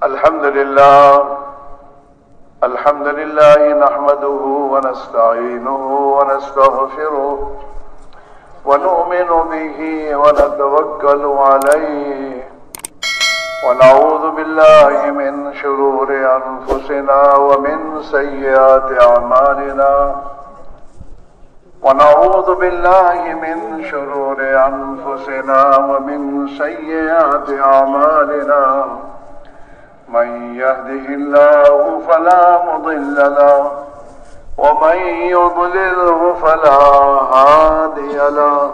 الحمد لله نحمده ونستعينه ونستغفره ونؤمن به ونتوكل عليه ونعوذ بالله من شرور أنفسنا ومن سيئات أعمالنا ونعوذ بالله من شرور أنفسنا ومن سيئات أعمالنا من يهده الله فلا مضل له ومن يضلله فلا هادي له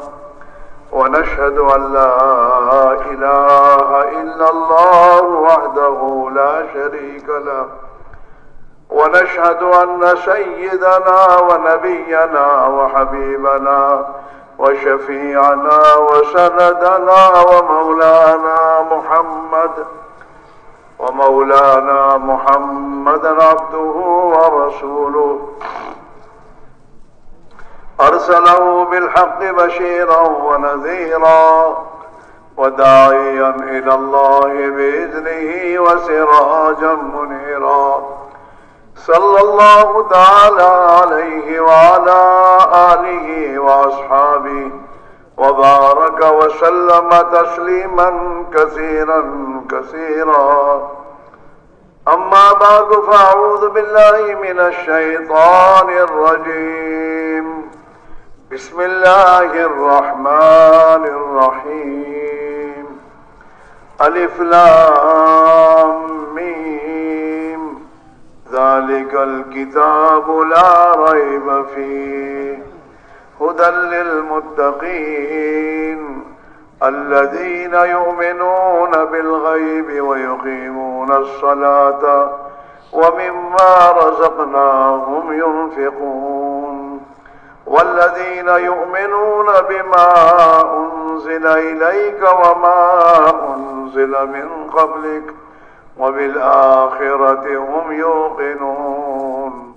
ونشهد أن لا إله إلا الله وحده لا شريك له ونشهد أن سيدنا ونبينا وحبيبنا وشفيعنا وسندنا ومولانا محمد عبده ورسوله أرسله بالحق بشيرا ونذيرا وداعيا إلى الله بإذنه وسراجا منيرا صلى الله تعالى عليه وعلى آله وأصحابه وبارك وسلم تسليما كثيرا أما بعد فأعوذ بالله من الشيطان الرجيم بسم الله الرحمن الرحيم ألف لام ميم ذلك الكتاب لا ريب فيه هدى للمتقين الذين يؤمنون بالغيب ويقيمون الصلاة ومما رزقناهم ينفقون والذين يؤمنون بما أنزل إليك وما أنزل من قبلك وبالآخرة هم يوقنون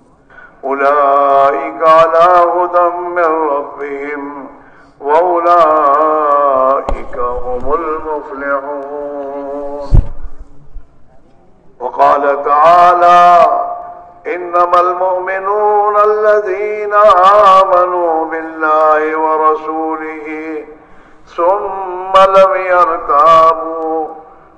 أولئك على هدى من ربهم وأولئك هم المفلحون. وقال تعالى إنما المؤمنون الذين آمنوا بالله ورسوله ثم لم يرتابوا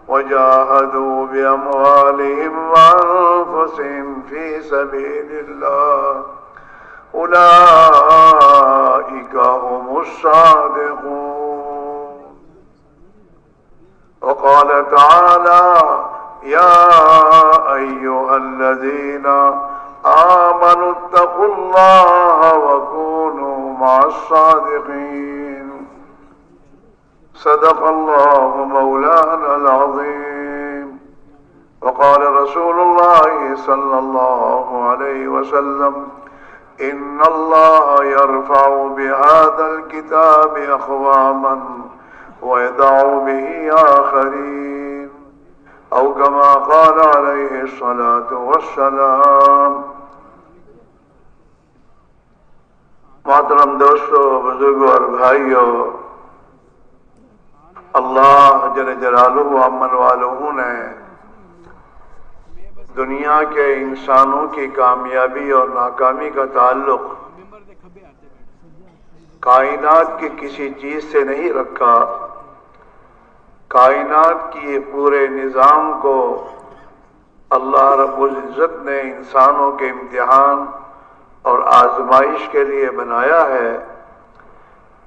وجاهدوا بأموالهم وأنفسهم في سبيل الله أولئك هم الصادقون. وقال تعالى يا أيها الذين آمنوا اتقوا الله وكونوا مع الصادقين. صدق الله مولانا العظيم. وقال رسول الله صلى الله عليه وسلم إن الله يرفع بهذا الكتاب أقواما ويدع به آخرين أو كما قال عليه الصلاة والسلام. محترم دوستو، بزرگوں اور بھائیوں، اللہ جل جلالہ امن والہ نے دنیا کے انسانوں کی کامیابی اور ناکامی کا تعلق کائنات کی کسی چیز سے نہیں رکھا. کائنات کی پورے نظام کو اللہ رب العزت نے انسانوں کے امتحان اور آزمائش کے لیے بنایا ہے.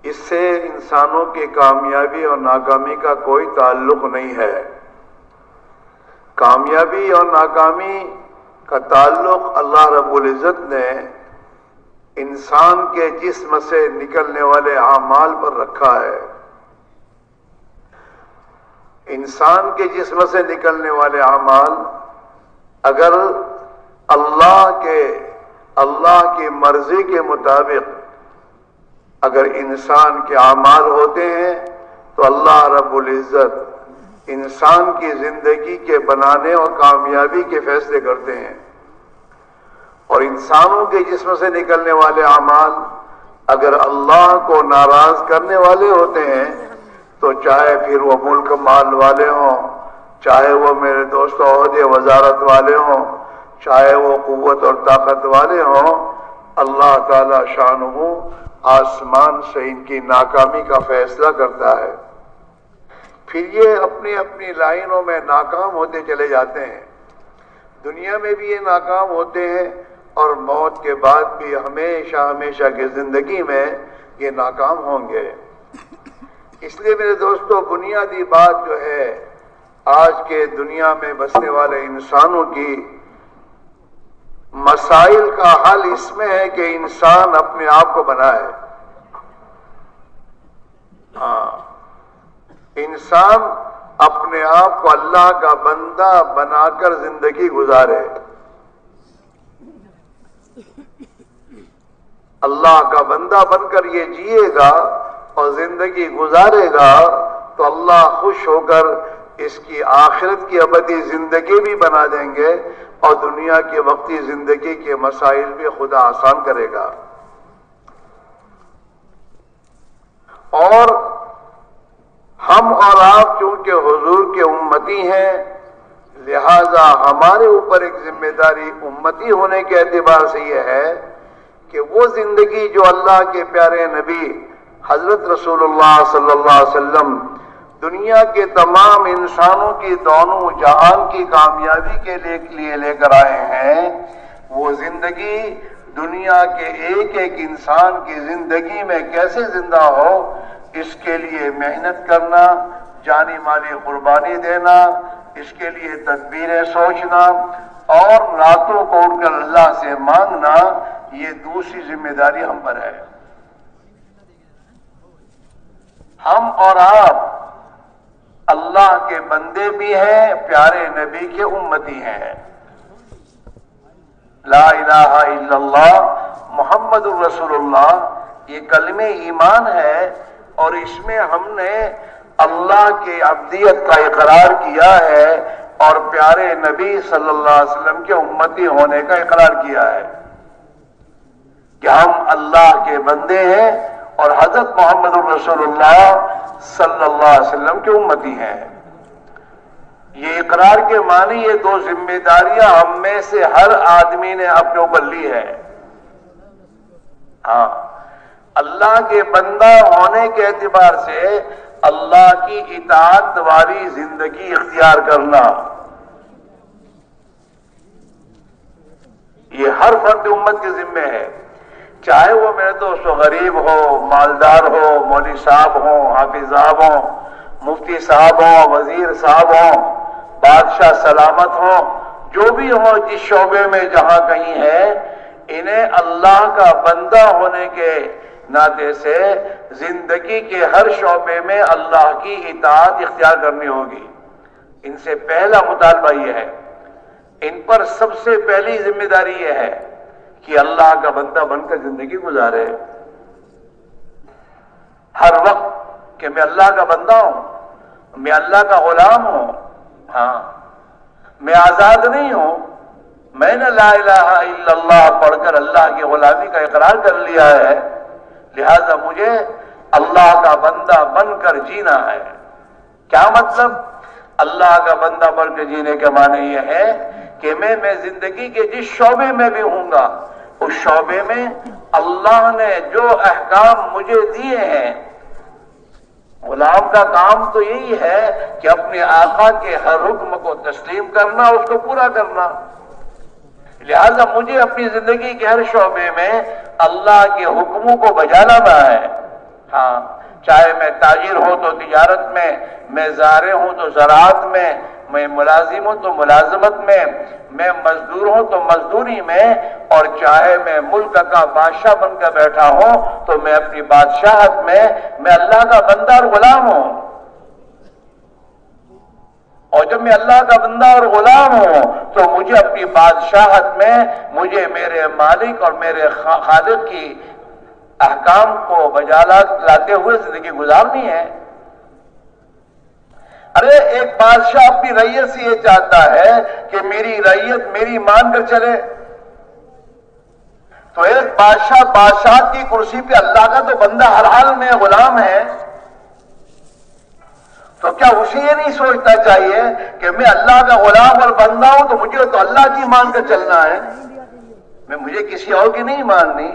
اس سے انسانوں کی کامیابی اور ناکامی کا کوئی تعلق نہیں ہے. کامیابی اور ناکامی کا تعلق اللہ رب العزت نے انسان کے جسم سے نکلنے والے اعمال پر رکھا ہے. انسان کے جسم سے نکلنے والے اعمال اگر اللہ کی مرضی کے مطابق اگر انسان کے اعمال ہوتے ہیں تو اللہ رب العزت انسان کی زندگی کے بنانے اور کامیابی کے فیصلے کرتے ہیں. اور انسانوں کے جسم سے نکلنے والے اعمال اگر اللہ کو ناراض کرنے والے ہوتے ہیں تو چاہے پھر وہ ملک مال والے ہوں چاہے وہ میرے دوست عہدے وزارت والے ہوں، چاہے وہ قوت اور طاقت والے ہوں، اللہ تعالی شانہ آسمان سے ان کی ناکامی کا فیصلہ کرتا ہے، پھر یہ اپنی اپنی لائنوں میں ناکام ہوتے چلے جاتے ہیں۔ دنیا میں بھی یہ ناکام ہوتے ہیں اور موت کے بعد بھی ہمیشہ ہمیشہ کی زندگی میں یہ ناکام ہوں گے۔ اس لیے میرے دوستو، بنیادی بات جو ہے آج کے دنیا میں بسنے والے انسانوں کی مسائل کا حل اس میں ہے کہ انسان اپنے آپ کو بنائے۔ انسان اپنے آپ کو اللہ کا بندہ بنا کر زندگی گزارے۔ اللہ کا بندہ بن کر یہ جیے گا اور زندگی گزارے گا تو اللہ خوش ہو کر اس کی آخرت کی ابدی زندگی بھی بنا دیں گے اور دنیا کی وقتی زندگی کے مسائل بھی خدا آسان کرے گا۔ اور ہم اور آپ چونکہ حضور کے امتی ہیں، لہذا ہمارے اوپر ایک ذمہ داری امتی ہونے کے اعتبار سے یہ ہے کہ وہ زندگی جو اللہ کے پیارے نبی حضرت رسول اللہ صلی اللہ علیہ وسلم دنیا کے تمام انسانوں کی دونوں جہان کی کامیابی کے لیے لے کر آئے ہیں، وہ زندگی دنیا کے ایک ایک انسان کی زندگی میں کیسے زندہ ہو، اس کے لیے محنت کرنا، جانی مالی قربانی دینا، اس کے لیے تدبیریں سوچنا اور راتوں کو اٹھ کر اللہ سے مانگنا، یہ دوسری ذمہ داری ہم پر ہے۔ ہم اور آپ اللہ کے بندے بھی ہیں، پیارے نبی کے امتی ہیں۔ لا الہ الا اللہ محمد الرسول اللہ یہ کلمہ ایمان ہے اور اس میں ہم نے اللہ کی عبدیت کا اقرار کیا ہے اور پیارے نبی صلی اللہ علیہ وسلم کے امتی ہونے کا اقرار کیا ہے کہ ہم اللہ کے بندے ہیں اور حضرت محمد الرسول اللہ صلی اللہ علیہ وسلم کے امتی ہیں۔ یہ اقرار کے معنی یہ دو ذمہ داریاں ہم میں سے ہر آدمی نے اپنے اوپر لی ہے۔ ہاں، اللہ کے بندہ ہونے کے اعتبار سے اللہ کی اطاعت والی زندگی اختیار کرنا، یہ ہر فرد امت کے ذمہ ہے، چاہے وہ میرے دوست غریب ہو، مالدار ہو، مولوی صاحب ہوں، حافظ صاحب ہوں، مفتی صاحب ہوں، وزیر صاحب ہوں، بادشاہ سلامت ہوں، جو بھی ہوں جس شعبے میں جہاں کہیں ہے، انہیں اللہ کا بندہ ہونے کے ناطے سے زندگی کے ہر شعبے میں اللہ کی اطاعت اختیار کرنی ہوگی۔ ان سے پہلا مطالبہ یہ ہے، ان پر سب سے پہلی ذمہ داری یہ ہے کہ اللہ کا بندہ بن کر زندگی گزارے، ہر وقت کہ میں اللہ کا بندہ ہوں، میں اللہ کا غلام ہوں۔ ہاں، میں آزاد نہیں ہوں، میں نے لا الہ الا اللہ پڑھ کر اللہ کی غلامی کا اقرار کر لیا ہے، لہذا مجھے اللہ کا بندہ بن کر جینا ہے۔ کیا مطلب؟ اللہ کا بندہ بن کر جینے کے معنی یہ ہے کہ میں زندگی کے جس شعبے میں بھی ہوں گا اس شعبے میں اللہ نے جو احکام مجھے دیے ہیں، غلام کا کام تو یہی ہے کہ اپنے آقا کے ہر حکم کو تسلیم کرنا، اس کو پورا کرنا، لہذا مجھے اپنی زندگی کے ہر شعبے میں اللہ کے حکموں کو بجا لانا ہے۔ ہاں، چاہے میں تاجر ہوں تو تجارت میں زارع ہوں تو زراعت میں ملازم ہوں تو ملازمت میں مزدور ہوں تو مزدوری میں، اور چاہے میں ملک کا بادشاہ بن کر بیٹھا ہوں تو میں اپنی بادشاہت میں اللہ کا بندہ اور غلام ہوں۔ اور جب میں اللہ کا بندہ اور غلام ہوں تو مجھے اپنی بادشاہت میں مجھے میرے مالک اور میرے خالق کی احکام کو بجا لاتے ہوئے زندگی گزارنی ہے۔ ارے ایک بادشاہ اپنی رعیت سے یہ چاہتا ہے کہ میری رعیت میری مان کر چلے، تو ایک بادشاہ بادشاہت کی کرسی پہ اللہ کا تو بندہ ہر حال میں غلام ہے، تو کیا اسے یہ نہیں سوچنا چاہیے کہ میں اللہ کا غلام اور بندہ ہوں تو مجھے تو اللہ کی مان کر چلنا ہے، مجھے کسی اور کی نہیں ماننی؟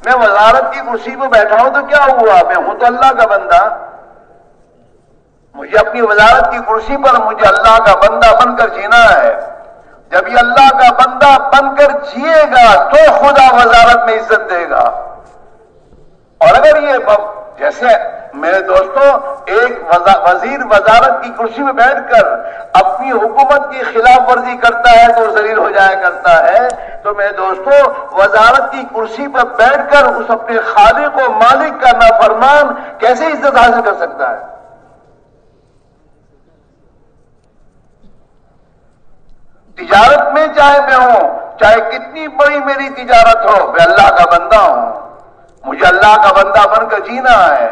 میں وزارت کی کرسی پہ بیٹھا ہوں تو کیا ہوا، میں ہوں تو اللہ کا بندہ، مجھے اپنی وزارت کی کرسی پر مجھے اللہ کا بندہ بن کر جینا ہے۔ جب یہ اللہ کا بندہ بن کر جیے گا تو خدا وزارت میں عزت دے گا۔ اور اگر یہ جیسے میرے دوستوں ایک وزیر وزارت کی کرسی میں بیٹھ کر اپنی حکومت کی خلاف ورزی کرتا ہے تو ذلیل ہو جایا کرتا ہے، تو میرے دوستوں وزارت کی کرسی پر بیٹھ کر اس اپنے خالق و مالک کا نافرمان کیسے عزت حاصل کر سکتا ہے؟ تجارت میں چاہے میں ہوں، چاہے کتنی بڑی میری تجارت ہو، میں اللہ کا بندہ ہوں، مجھے اللہ کا بندہ بن کر جینا ہے۔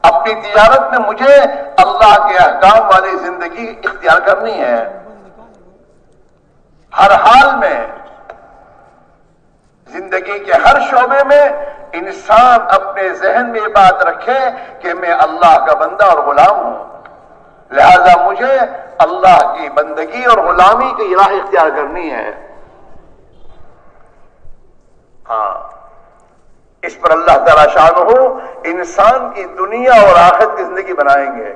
اپنی تجارت میں مجھے اللہ کے احکام والی زندگی اختیار کرنی ہے۔ ہر حال میں زندگی کے ہر شعبے میں انسان اپنے ذہن میں یہ بات رکھے کہ میں اللہ کا بندہ اور غلام ہوں، لہذا مجھے اللہ کی بندگی اور غلامی کی راہ اختیار کرنی ہے۔ ہاں، اس پر اللہ تعالیٰ شانہ انسان کی دنیا اور آخرت کی زندگی بنائیں گے۔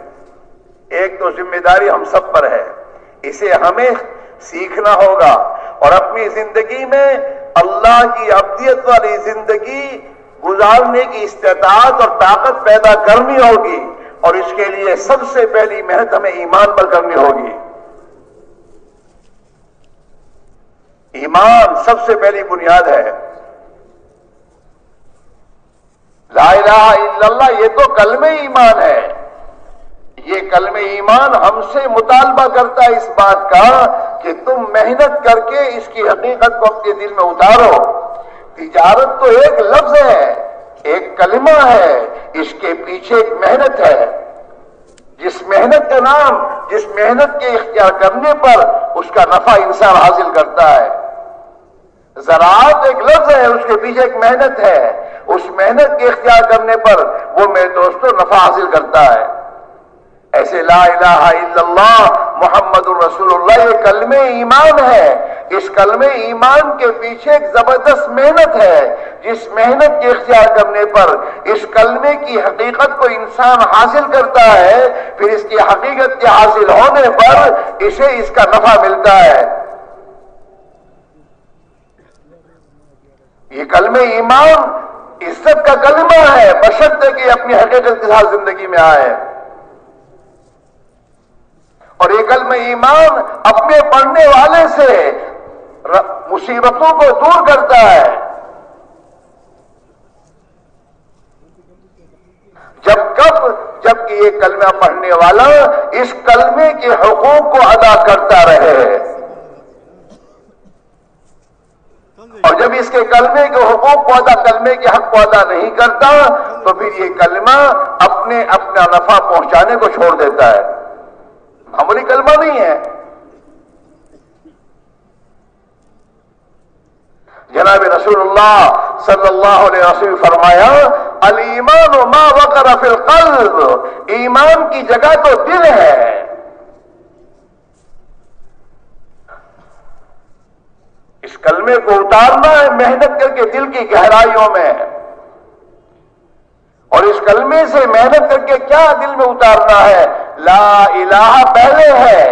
ایک تو ذمہ داری ہم سب پر ہے، اسے ہمیں سیکھنا ہوگا اور اپنی زندگی میں اللہ کی عبدیت والی زندگی گزارنے کی استطاعت اور طاقت پیدا کرنی ہوگی، اور اس کے لیے سب سے پہلی محنت ہمیں ایمان پر کرنی ہوگی۔ ایمان سب سے پہلی بنیاد ہے۔ لا الہ الا اللہ یہ تو کلمہ ایمان ہے۔ یہ کلمہ ایمان ہم سے مطالبہ کرتا ہے اس بات کا کہ تم محنت کر کے اس کی حقیقت کو اپنے دل میں اتارو۔ تجارت تو ایک لفظ ہے، ایک کلمہ ہے، اس کے پیچھے ایک محنت ہے۔ جس محنت کا نام، جس محنت کے اختیار کرنے پر اس کا نفع انسان حاصل کرتا ہے۔ زراعت ایک لفظ ہے، اس کے پیچھے ایک محنت ہے، اس محنت کے اختیار کرنے پر وہ میرے دوستوں نفع حاصل کرتا ہے۔ ایسے لا الہ الا اللہ محمد الرسول اللہ یہ کلمہ ایمان ہے۔ اس کلمہ ایمان کے پیچھے ایک زبردست محنت ہے، جس محنت کے اختیار کرنے پر اس کلمے کی حقیقت کو انسان حاصل کرتا ہے، پھر اس کی حقیقت کے حاصل ہونے پر اسے اس کا نفع ملتا ہے۔ یہ کلمہ ایمان عزت کا کلمہ ہے، بشرطے کہ اپنی حقیقت کے ساتھ زندگی میں آئے۔ اور یہ کلمہ ایمان اپنے پڑھنے والے سے مصیبتوں کو دور کرتا ہے۔ جب کہ یہ کلمہ پڑھنے والا اس کلمے کے حقوق کو ادا کرتا رہے، اور جب اس کے کلمے کے حقوق کو کلمے کے حق کو ادا نہیں کرتا تو پھر یہ کلمہ اپنا نفع پہنچانے کو چھوڑ دیتا ہے۔ معمولی کلمہ نہیں ہے۔ جناب رسول اللہ صلی اللہ علیہ وسلم فرمایا الایمان ما وقر فی القلب، ایمان کی جگہ تو دل ہے۔ اس کلمے کو اتارنا ہے محنت کر کے دل کی گہرائیوں میں، اور اس کلمے سے محنت کر کے کیا دل میں اتارنا ہے؟ لا الہ پہلے ہے،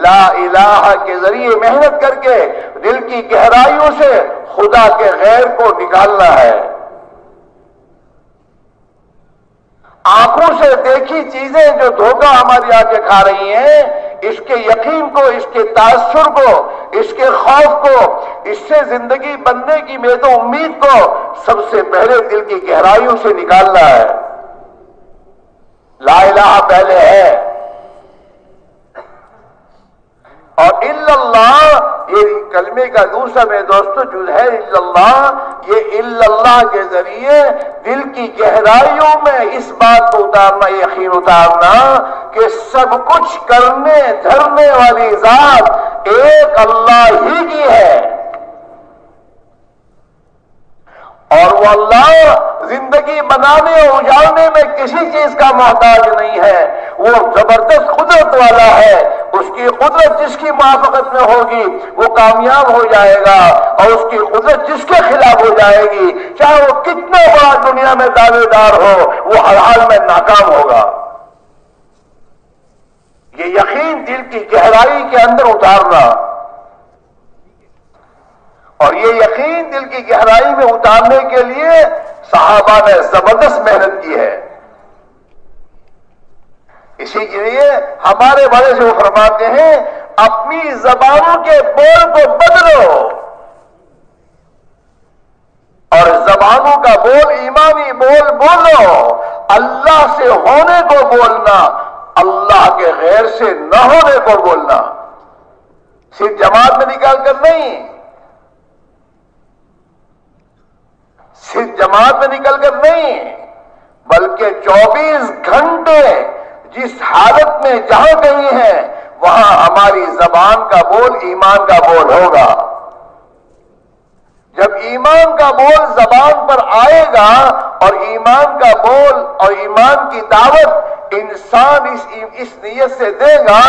لا الہ کے ذریعے محنت کر کے دل کی گہرائیوں سے خدا کے غیر کو نکالنا ہے۔ آنکھوں سے دیکھی چیزیں جو دھوکہ ہماری آنکھیں کھا رہی ہیں، اس کے یقین کو، اس کے تاثر کو، اس کے خوف کو، اس سے زندگی بننے کی امید و امید کو سب سے پہلے دل کی گہرائیوں سے نکالنا ہے۔ لا الہ پہلے ہے، اور الا اللہ یہ کلمے کا دوسرا میرے دوستو جو ہے الا اللہ، یہ الا اللہ کے ذریعے دل کی گہرائیوں میں اس بات کو اتارنا، یقین اتارنا کہ سب کچھ کرنے دھرنے والی ذات ایک اللہ ہی کی ہے، اور وہ اللہ زندگی بنانے اور اجاڑنے میں کسی چیز کا محتاج نہیں ہے، وہ زبردست قدرت والا ہے، اس کی قدرت جس کی موافقت میں ہوگی وہ کامیاب ہو جائے گا، اور اس کی قدرت جس کے خلاف ہو جائے گی چاہے وہ کتنا بڑا دنیا میں دعوے دار ہو وہ ہر حال میں ناکام ہوگا۔ یہ یقین دل کی گہرائی کے اندر اتارنا، اور یہ یقین دل کی گہرائی میں اتارنے کے لیے صحابہ نے زبردست محنت کی ہے۔ اسی کے لیے ہمارے بڑے سے وہ فرماتے ہیں اپنی زبانوں کے بول کو بدلو، اور زبانوں کا بول ایمانی بول بولو، اللہ سے ہونے کو بولنا، اللہ کے غیر سے نہ ہونے کو بولنا، صرف جماعت میں نکال کر نہیں، صرف جماعت میں نکل کر نہیں، بلکہ 24 گھنٹے جس حالت میں جہاں کہیں ہیں وہاں ہماری زبان کا بول ایمان کا بول ہوگا۔ جب ایمان کا بول زبان پر آئے گا اور ایمان کا بول اور ایمان کی دعوت انسان اس نیت سے دے گا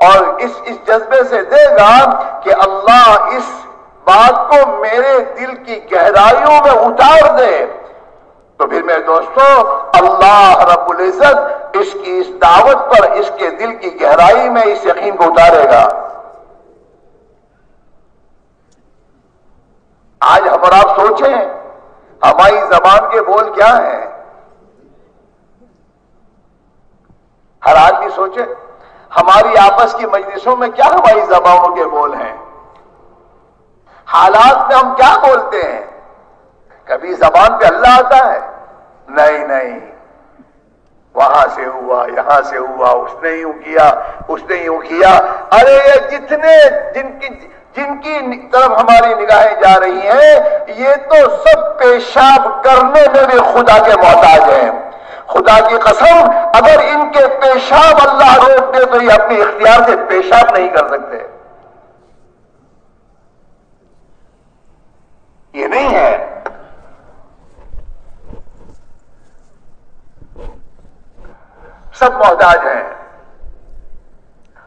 اور اس جذبے سے دے گا کہ اللہ اس بات کو میرے دل کی گہرائیوں میں اتار دے، تو پھر میرے دوستو اللہ رب العزت اس کی اس دعوت پر اس کے دل کی گہرائی میں اس یقین کو اتارے گا۔ آج ہم اور آپ سوچیں ہماری زبان کے بول کیا ہیں؟ ہر آدمی سوچے ہماری آپس کی مجلسوں میں کیا ہماری زبانوں کے بول ہیں؟ حالات میں ہم کیا بولتے ہیں؟ کبھی زبان پہ اللہ آتا ہے؟ نہیں، وہاں سے ہوا یہاں سے ہوا، اس نے یوں کیا اس نے یوں کیا۔ ارے یہ جتنے جن کی طرف ہماری نگاہیں جا رہی ہیں یہ تو سب پیشاب کرنے میں بھی خدا کے محتاج ہیں۔ خدا کی قسم اگر ان کے پیشاب اللہ روک دے تو یہ اپنے اختیار سے پیشاب نہیں کر سکتے۔ یہ نہیں ہے۔ سب محتاج ہیں،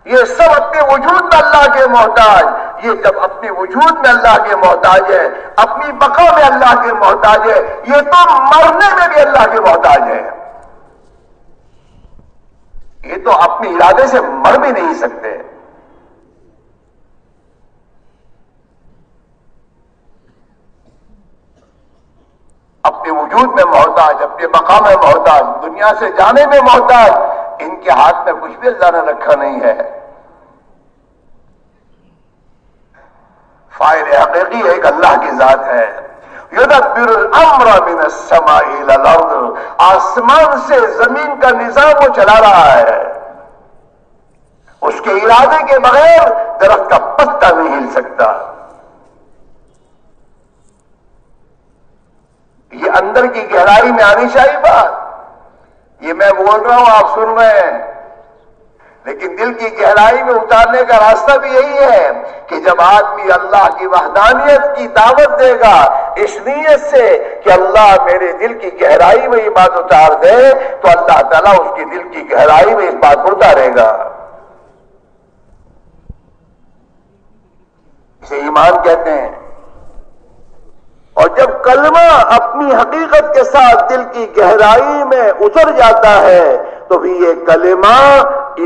یہ سب اپنے وجود میں اللہ کے محتاج، یہ جب اپنے وجود میں اللہ کے محتاج ہے، اپنی بقا میں اللہ کے محتاج ہے، یہ تو مرنے میں بھی اللہ کے محتاج ہے۔ یہ تو اپنے ارادے سے مر بھی نہیں سکتے۔ اپنے وجود میں محتاج، اپنے مقام میں محتاج، دنیا سے جانے میں محتاج، ان کے ہاتھ میں کچھ بھی اللہ نے رکھا نہیں ہے۔ فاعل حقیقی ایک اللہ کی ذات ہے۔ یدبر الامر من السماء الى الارض، آسمان سے زمین کا نظام وہ چلا رہا ہے، اس کے ارادے کے بغیر درخت کا پتا نہیں ہل سکتا۔ یہ اندر کی گہرائی میں آنی چاہیے بات، یہ میں بول رہا ہوں آپ سن رہے ہیں، لیکن دل کی گہرائی میں اتارنے کا راستہ بھی یہی ہے کہ جب آدمی اللہ کی وحدانیت کی دعوت دے گا اس نیت سے کہ اللہ میرے دل کی گہرائی میں یہ بات اتار دے تو اللہ تعالیٰ اس کی دل کی گہرائی میں اس بات کو اتارے گا۔ اسے ایمان کہتے ہیں۔ اور جب کلمہ اپنی حقیقت کے ساتھ دل کی گہرائی میں اتر جاتا ہے تو بھی یہ کلمہ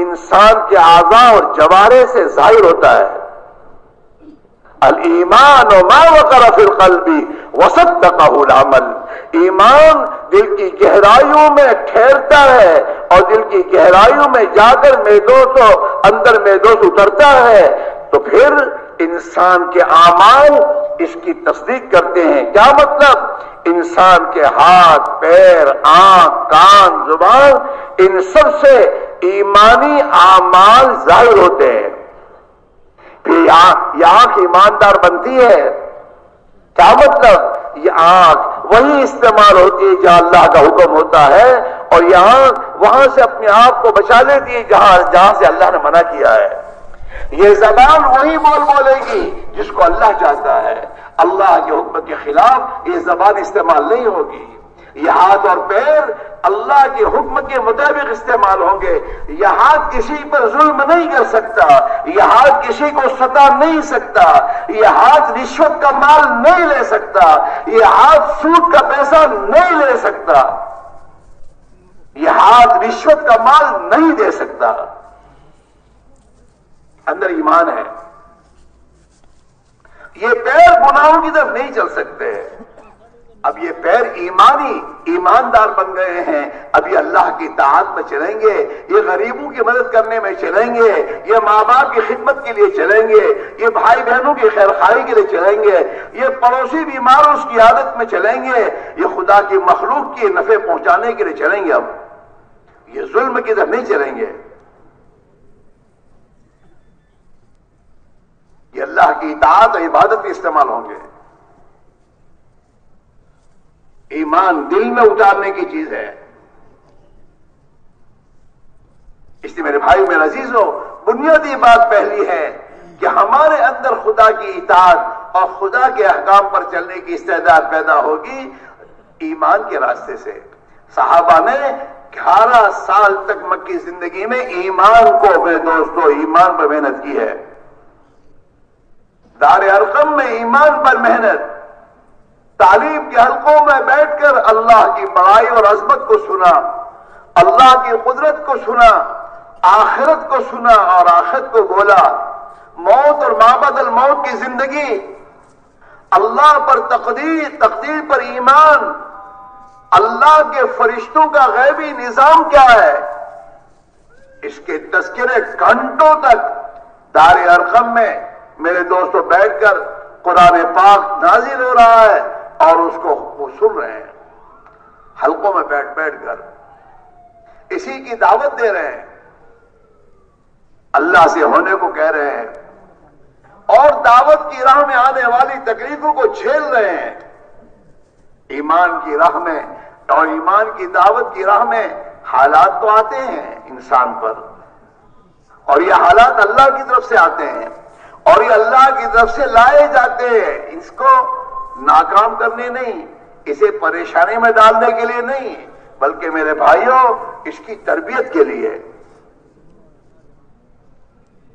انسان کے اعضاء اور جوارے سے ظاہر ہوتا ہے۔ الایمان ما وقر فی القلب وصدقہ العمل، ایمان دل کی گہرائیوں میں ٹھہرتا ہے اور دل کی گہرائیوں میں جا کر میدوس و اندر میدوس اترتا ہے تو پھر انسان کے اعمال اس کی تصدیق کرتے ہیں۔ کیا مطلب؟ انسان کے ہاتھ، پیر، آنکھ، کان، زبان، ان سب سے ایمانی اعمال ظاہر ہوتے ہیں۔ پھر یہ آنکھ ایماندار بنتی ہے۔ کیا مطلب؟ یہ آنکھ وہی استعمال ہوتی ہے جہاں اللہ کا حکم ہوتا ہے، اور یہاں وہاں سے اپنے آپ کو بچا لیتی ہے جہاں سے اللہ نے منع کیا ہے۔ یہ زبان وہی بولے گی جس کو اللہ چاہتا ہے، اللہ کے حکم کے خلاف یہ زبان استعمال نہیں ہوگی۔ یہ ہاتھ اور پیر اللہ کے حکم کے مطابق استعمال ہوں گے. یہ ہاتھ کسی پر ظلم نہیں کر سکتا، یہ ہاتھ کسی کو ستا نہیں سکتا، یہ ہاتھ رشوت کا مال نہیں لے سکتا، یہ ہاتھ سود کا پیسہ نہیں لے سکتا، یہ ہاتھ رشوت کا مال نہیں دے سکتا. اندر ایمان ہے. یہ پیر گناہوں کی طرف نہیں چل سکتے. اب یہ پیر ایماندار بن گئے ہیں. اب یہ اللہ کی اطاعت میں چلیں گے، یہ غریبوں کی مدد کرنے میں چلیں گے، یہ ماں باپ کی خدمت کے لیے چلیں گے، یہ بھائی بہنوں کی خیر خواہی کے لیے چلیں گے، یہ پڑوسی بیمار اس کی عادت میں چلیں گے، یہ خدا کی مخلوق کی نفع پہنچانے کے لیے چلیں گے. اب یہ ظلم کی طرف نہیں چلیں گے. یہ اللہ کی اطاعت اور عبادت میں استعمال ہوں گے. ایمان دل میں اتارنے کی چیز ہے. اس لیے میرے بھائی میرے عزیزو، بنیادی بات پہلی ہے کہ ہمارے اندر خدا کی اطاعت اور خدا کے احکام پر چلنے کی استعداد پیدا ہوگی ایمان کے راستے سے. صحابہ نے 18 سال تک مکی زندگی میں ایمان کو، میرے دوستو، ایمان پر محنت کی ہے. دار ارقم میں ایمان پر محنت، تعلیم کے حلقوں میں بیٹھ کر اللہ کی بڑائی اور عظمت کو سنا، اللہ کی قدرت کو سنا، آخرت کو سنا اور آخرت کو بولا. موت اور ما بعد الموت کی زندگی، اللہ پر تقدیر پر ایمان، اللہ کے فرشتوں کا غیبی نظام کیا ہے، اس کے تذکرے گھنٹوں تک دار ارقم میں میرے دوستو بیٹھ کر قرآن پاک نازل ہو رہا ہے اور اس کو وہ سن رہے ہیں حلقوں میں بیٹھ کر، اسی کی دعوت دے رہے ہیں، اللہ سے ہونے کو کہہ رہے ہیں اور دعوت کی راہ میں آنے والی تکلیفوں کو جھیل رہے ہیں. ایمان کی راہ میں اور ایمان کی دعوت کی راہ میں حالات تو آتے ہیں انسان پر، اور یہ حالات اللہ کی طرف سے آتے ہیں اور یہ اللہ کی طرف سے لائے جاتے ہیں. اس کو ناکام کرنے نہیں، اسے پریشانی میں ڈالنے کے لیے نہیں، بلکہ میرے بھائیوں اس کی تربیت کے لیے.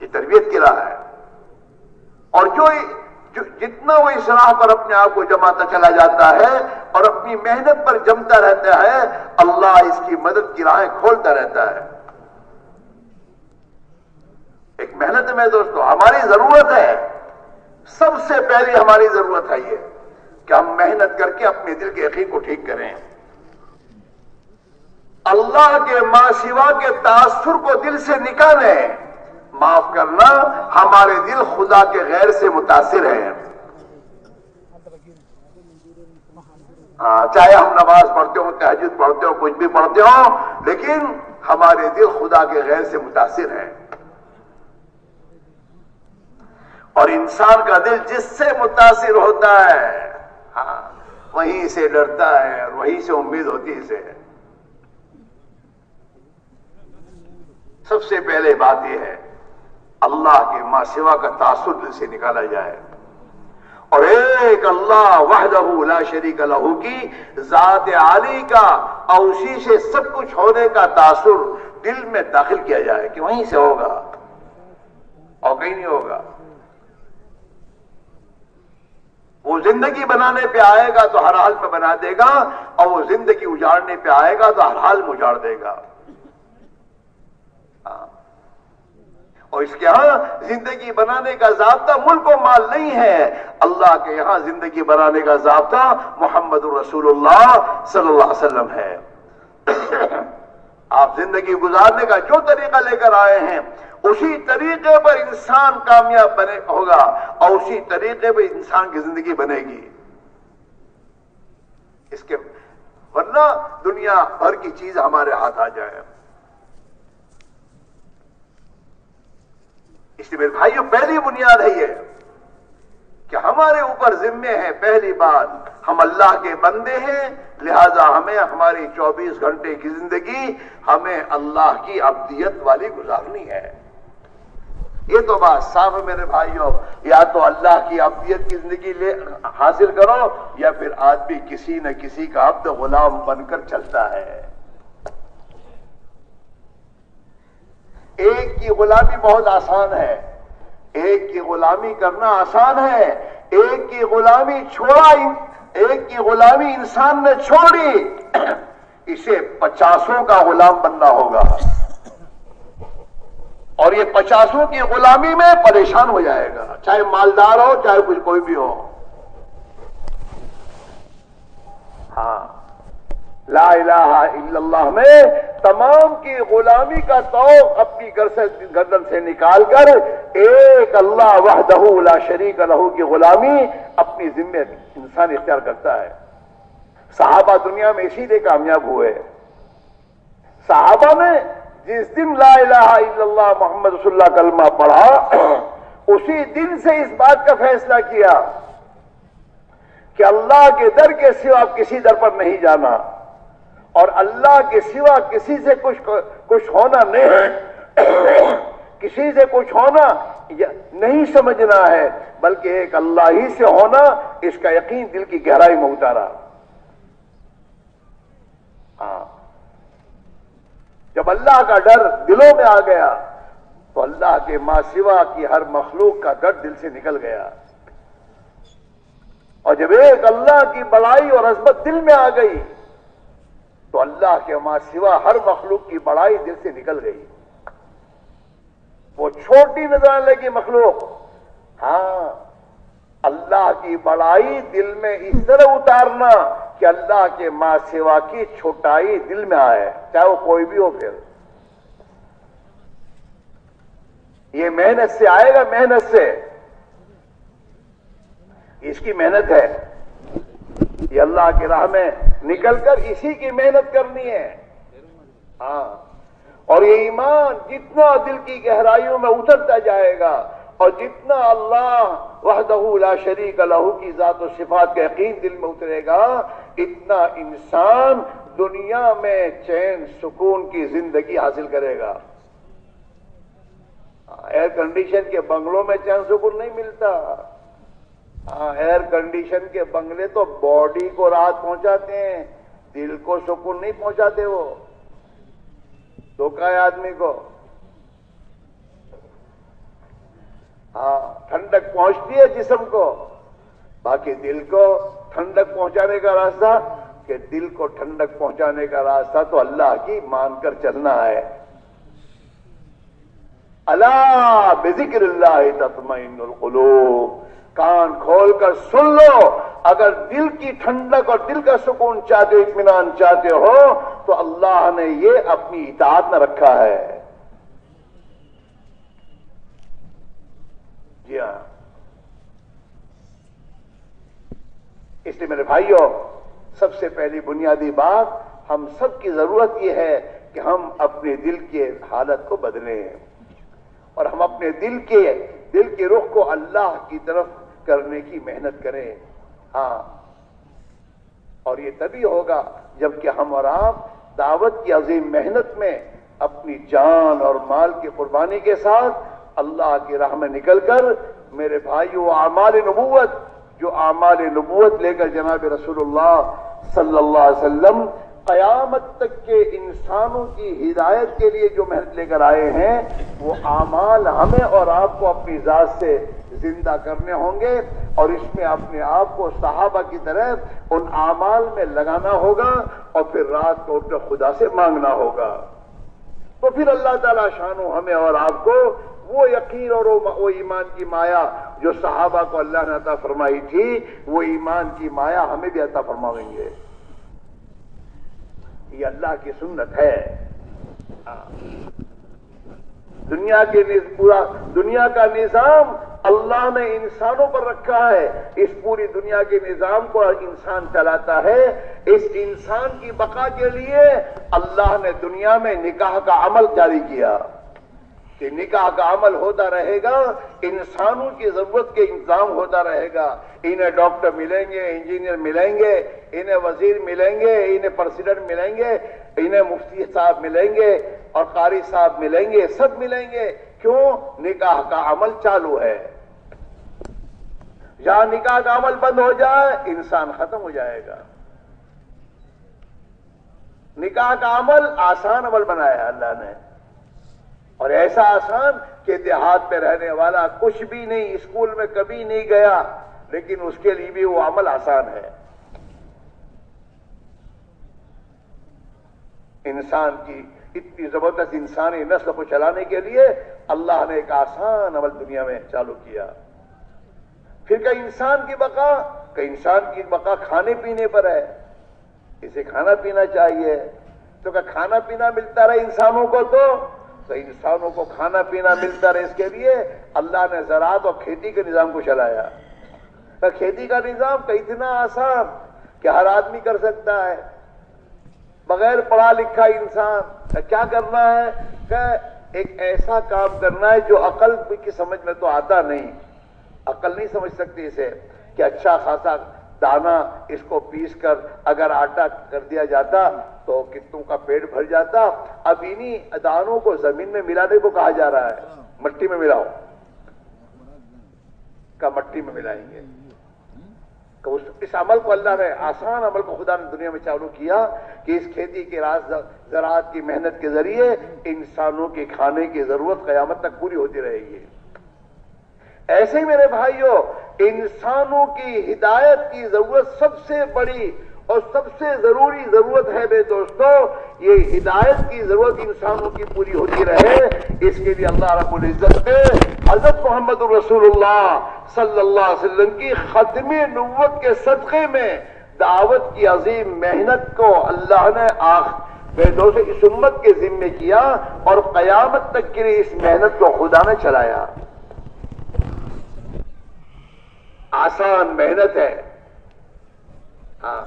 یہ تربیت کی راہ ہے. اور جتنا وہ اس راہ پر اپنے آپ کو جماتا چلا جاتا ہے اور اپنی محنت پر جمتا رہتا ہے، اللہ اس کی مدد کی راہیں کھولتا رہتا ہے. ایک محنت میں دوستو ہماری ضرورت ہے، سب سے پہلی ہماری ضرورت ہے یہ کہ ہم محنت کر کے اپنے دل کے یقین کو ٹھیک کریں، اللہ کے ماں سوا کے تاثر کو دل سے نکالیں. معاف کرنا، ہمارے دل خدا کے غیر سے متاثر ہیں. چاہے ہم نماز پڑھتے ہوں، تہجد پڑھتے ہوں، کچھ بھی پڑھتے ہوں، لیکن ہمارے دل خدا کے غیر سے متاثر ہیں. اور انسان کا دل جس سے متاثر ہوتا ہے وہیں سے ڈرتا ہے اور وہیں سے امید ہوتی ہے اسے. سب سے پہلے بات یہ ہے اللہ کے ماں سوا کا تاثر دل سے نکالا جائے اور ایک اللہ وحدہ لا شریک لہ کی ذات عالی کا اور اسی سے سب کچھ ہونے کا تاثر دل میں داخل کیا جائے کہ وہیں سے ہوگا اور کہیں نہیں ہوگا. وہ زندگی بنانے پہ آئے گا تو ہر حال میں بنا دے گا، اور وہ زندگی اجاڑنے پہ آئے گا تو ہر حال میں اجاڑ دے گا. اور اس کے ہاں زندگی بنانے کا ضابطہ ملک و مال نہیں ہے، اللہ کے یہاں زندگی بنانے کا ضابطہ محمد رسول اللہ صلی اللہ علیہ وسلم ہے. آپ زندگی گزارنے کا جو طریقہ لے کر آئے ہیں اسی طریقے پر انسان کامیاب ہوگا اور اسی طریقے پر انسان کی زندگی بنے گی. اس کے ورنہ دنیا بھر کی چیز ہمارے ہاتھ آ جائے. اس لیے میرے بھائیوں پہلی بنیاد ہے یہ کہ ہمارے اوپر ذمے ہے، پہلی بات ہم اللہ کے بندے ہیں، لہذا ہمیں ہماری 24 گھنٹے کی زندگی ہمیں اللہ کی عبدیت والی گزارنی ہے. یہ تو بات صاف ہے میرے بھائیوں، یا تو اللہ کی عبدیت کی زندگی حاصل کرو، یا پھر آدمی کسی نہ کسی کا عبد غلام بن کر چلتا ہے۔ ایک کی غلامی بہت آسان ہے، ایک کی غلامی کرنا آسان ہے، ایک کی غلامی ایک کی غلامی انسان نے چھوڑی، اسے 50 کا غلام بننا ہوگا، اور یہ 50 کی غلامی میں پریشان ہو جائے گا، چاہے مالدار ہو چاہے کچھ کوئی بھی ہو۔ ہاں، لا الہ الا اللہ میں تمام کی غلامی کا توق اپنی گردن سے نکال کر ایک اللہ وحدہ لا شریک لہ کی غلامی اپنی ذمہ انسان اختیار کرتا ہے۔ صحابہ دنیا میں اسی لیے کامیاب ہوئے۔ صحابہ نے جس دن لا الہ الا اللہ محمد رسول اللہ کلمہ پڑھا، اسی دن سے اس بات کا فیصلہ کیا کہ اللہ کے در کے سوا کسی در پر نہیں جانا، اور اللہ کے سوا کسی سے کچھ ہونا نہیں ہے، کسی سے کچھ ہونا نہیں سمجھنا ہے، بلکہ ایک اللہ ہی سے ہونا، اس کا یقین دل کی گہرائی میں اتارا۔ ہاں، جب اللہ کا ڈر دلوں میں آ گیا تو اللہ کے ماں سوا کی ہر مخلوق کا ڈر دل سے نکل گیا، اور جب ایک اللہ کی بڑائی اور عظمت دل میں آ گئی تو اللہ کے ماں سوا ہر مخلوق کی بڑائی دل سے نکل گئی۔ وہ چھوٹی نظر آنے لگی مخلوق، ہاں، اللہ کی بڑائی دل میں اس طرح اتارنا کہ اللہ کے ماں سوا کی چھوٹائی دل میں آئے، چاہے وہ کوئی بھی ہو۔ پھر یہ محنت سے آئے گا، محنت سے، اس کی محنت ہے، یہ اللہ کی راہ میں نکل کر اسی کی محنت کرنی ہے۔ ہاں، اور یہ ایمان جتنا دل کی گہرائیوں میں اترتا جائے گا، اور جتنا اللہ وحدہ لا شریک لہ کی ذات و صفات کا یقین دل میں اترے گا، اتنا انسان دنیا میں چین سکون کی زندگی حاصل کرے گا۔ ایئر کنڈیشن کے بنگلوں میں چین سکون نہیں ملتا۔ ایئر کنڈیشن کے بنگلے تو باڈی کو راحت پہنچاتے ہیں، دل کو سکون نہیں پہنچاتے، وہ دھوکہ ہے آدمی کو۔ ہاں، ٹھنڈک پہنچتی ہے جسم کو، باقی دل کو ٹھنڈک پہنچانے کا راستہ، کہ دل کو ٹھنڈک پہنچانے کا راستہ تو اللہ کی مان کر چلنا ہے۔ الا بذکر اللہ تطمئن القلوب، کان کھول کر سن لو، اگر دل کی ٹھنڈک اور دل کا سکون چاہتے ہو، اطمینان چاہتے ہو، تو اللہ نے یہ اپنی اطاعت میں رکھا ہے۔ جی ہاں، اس لیے میرے بھائیوں، سب سے پہلی بنیادی بات ہم سب کی ضرورت یہ ہے کہ ہم اپنے دل کی حالت کو بدلیں، اور ہم اپنے دل کے رخ کو اللہ کی طرف کرنے کی محنت کریں۔ ہاں، اور یہ تبھی ہوگا جب کہ ہم اور آپ دعوت کی عظیم محنت میں اپنی جان اور مال کی قربانی کے ساتھ اللہ کی راہ میں نکل کر، میرے بھائیو، اعمال نبوت، جو اعمال نبوت لے کر جناب رسول اللہ صلی اللہ علیہ وسلم قیامت تک کے انسانوں کی ہدایت کے لیے جو محنت لے کر آئے ہیں، وہ اعمال ہمیں اور آپ کو اپنی ذات سے زندہ کرنے ہوں گے، اور اس میں اپنے آپ کو صحابہ کی طرح ان اعمال میں لگانا ہوگا، اور پھر رات کو اٹھ کر خدا سے مانگنا ہوگا۔ تو پھر اللہ تعالیٰ شانو ہمیں اور آپ کو وہ یقین اور وہ ایمان کی مایا جو صحابہ کو اللہ نے عطا فرمائی تھی، وہ ایمان کی مایا ہمیں بھی عطا فرمائیں گے۔ یہ اللہ کی سنت ہے۔ دنیا کا نظام اللہ نے انسانوں پر رکھا ہے، اس پوری دنیا کے نظام کو انسان چلاتا ہے۔ اس انسان کی بقا کے لیے اللہ نے دنیا میں نکاح کا عمل جاری کیا کہ نکاح کا عمل ہوتا رہے گا، انسانوں کی ضرورت کے انتظام ہوتا رہے گا۔ انہیں ڈاکٹر ملیں گے، انجینئر ملیں گے، انہیں وزیر ملیں گے، انہیں پریزیڈنٹ ملیں گے، انہیں مفتی صاحب ملیں گے، اور قاری صاحب ملیں گے، سب ملیں گے۔ کیوں؟ نکاح کا عمل چالو ہے. جہاں نکاح کا عمل بند ہو جائے انسان ختم ہو جائے گا. نکاح کا عمل آسان عمل بنایا اللہ نے، اور ایسا آسان کہ دیہات میں رہنے والا کچھ بھی نہیں، اسکول میں کبھی نہیں گیا، لیکن اس کے لیے بھی وہ عمل آسان ہے. انسان کی اتنی زبردست انسانی نسل کو چلانے کے لیے اللہ نے ایک آسان عمل دنیا میں چالو کیا. پھر کہ انسان کی بقا کھانے پینے پر ہے. اسے کھانا پینا چاہیے، تو کہ کھانا پینا ملتا رہے انسانوں کو، تو انسانوں کو کھانا پینا ملتا رہے، اس کے لیے اللہ نے زراعت اور کھیتی کے نظام کو چلایا. تو کھیتی کا نظام کہ اتنا آسان کہ ہر آدمی کر سکتا ہے، بغیر پڑھا لکھا انسان. کیا کرنا ہے کہ ایک ایسا کام کرنا ہے جو عقل کی سمجھ میں تو آتا نہیں، عقل نہیں سمجھ سکتی اسے، کہ اچھا خاصا دانا اس کو پیس کر اگر آٹا کر دیا جاتا تو کتنوں کا پیٹ بھر جاتا. اب انہی دانوں کو زمین میں ملانے کو کہا جا رہا ہے، مٹی میں ملاؤ، کا مٹی میں ملائیں گے. اس عمل کو اللہ نے، آسان عمل کو خدا نے دنیا میں چالو کیا کہ اس کھیتی کے زراعت کی محنت کے ذریعے انسانوں کے کھانے کی ضرورت قیامت تک پوری ہوتی رہے گی. ایسے ہی میرے بھائیوں، انسانوں کی ہدایت کی ضرورت سب سے بڑی اور سب سے ضروری ضرورت ہے میرے دوستو. یہ ہدایت کی ضرورت انسانوں کی پوری ہوتی رہے، اس کے لیے اللہ رب العزت نے حضرت محمد رسول اللہ صلی اللہ علیہ وسلم کی ختم نبوت کے صدقے میں دعوت کی عظیم محنت کو اللہ نے میرے دوستو اس امت کے ذمے کیا، اور قیامت تک کے لیے اس محنت کو خدا نے چلایا. آسان محنت ہے. ہاں،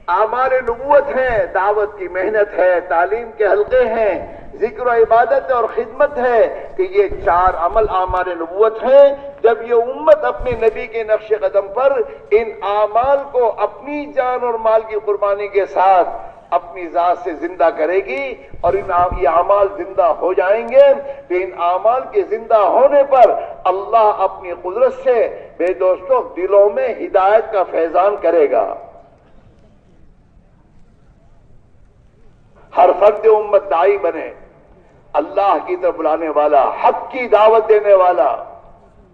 اعمال نبوت ہے، دعوت کی محنت ہے، تعلیم کے حلقے ہیں، ذکر و عبادت اور خدمت ہے، کہ یہ 4 عمل اعمال نبوت ہیں. جب یہ امت اپنے نبی کے نقش قدم پر ان اعمال کو اپنی جان اور مال کی قربانی کے ساتھ اپنی ذات سے زندہ کرے گی اور یہ اعمال زندہ ہو جائیں گے، تو ان اعمال کے زندہ ہونے پر اللہ اپنی قدرت سے میرے دوستوں دلوں میں ہدایت کا فیضان کرے گا. ہر فرد امت داعی بنے، اللہ کی طرف بلانے والا، حق کی دعوت دینے والا.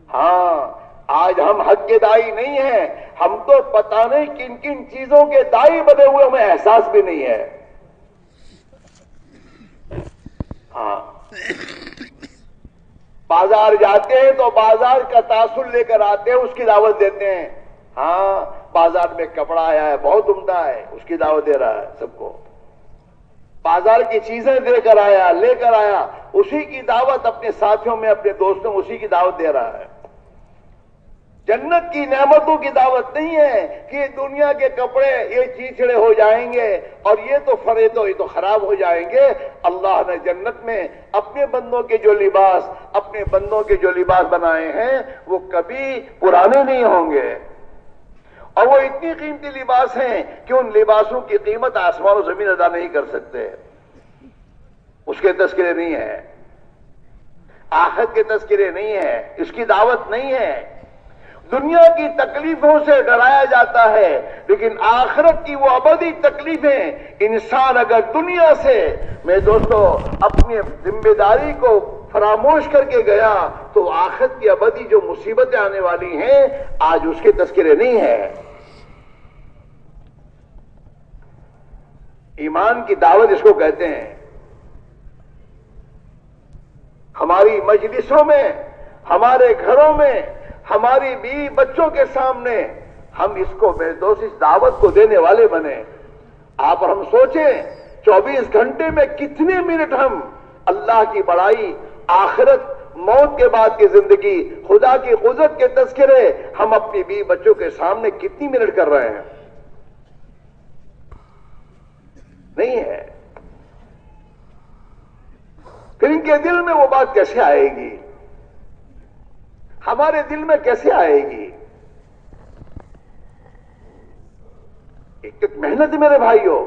ہاں، آج ہم حق کے داعی نہیں ہیں، ہم تو پتہ نہیں کن کن چیزوں کے داعی بنے ہوئے، ہمیں احساس بھی نہیں ہے. ہاں، بازار جاتے ہیں تو بازار کا تاثر لے کر آتے ہیں، اس کی دعوت دیتے ہیں. ہاں، بازار میں کپڑا آیا ہے بہت عمدہ ہے، اس کی دعوت دے رہا ہے سب کو. بازار کی چیزیں دے کر آیا، لے کر آیا، اسی کی دعوت اپنے ساتھیوں میں، اپنے دوستوں میں اسی کی دعوت دے رہا ہے. جنت کی نعمتوں کی دعوت نہیں ہے کہ یہ دنیا کے کپڑے یہ چیچڑے ہو جائیں گے اور یہ تو یہ تو خراب ہو جائیں گے. اللہ نے جنت میں اپنے بندوں کے جو لباس بنائے ہیں وہ کبھی پرانے نہیں ہوں گے، اور وہ اتنی قیمتی لباس ہیں کہ ان لباسوں کی قیمت آسمان و زمین ادا نہیں کر سکتے. اس کے تذکرے نہیں ہے، آخرت کے تذکرے نہیں ہے، اس کی دعوت نہیں ہے. دنیا کی تکلیفوں سے ڈرایا جاتا ہے، لیکن آخرت کی وہ ابدی تکلیفیں انسان اگر دنیا سے میرے دوستو اپنی ذمہ داری کو فراموش کر کے گیا تو آخرت کی ابدی جو مصیبتیں آنے والی ہیں آج اس کے تذکرے نہیں ہیں. ایمان کی دعوت اس کو کہتے ہیں. ہماری مجلسوں میں، ہمارے گھروں میں، ہماری بیوی بچوں کے سامنے ہم اس کو میرے دوست اس دعوت کو دینے والے بنے. آپ اور ہم سوچیں 24 گھنٹے میں کتنے منٹ ہم اللہ کی بڑائی، آخرت، موت کے بعد کی زندگی، خدا کی قدرت کے تذکرے ہم اپنی بیوی بچوں کے سامنے کتنی منٹ کر رہے ہیں؟ نہیں ہے. پھر ان کے دل میں وہ بات کیسے آئے گی؟ ہمارے دل میں کیسے آئے گی؟ ایک محنت میرے بھائیوں،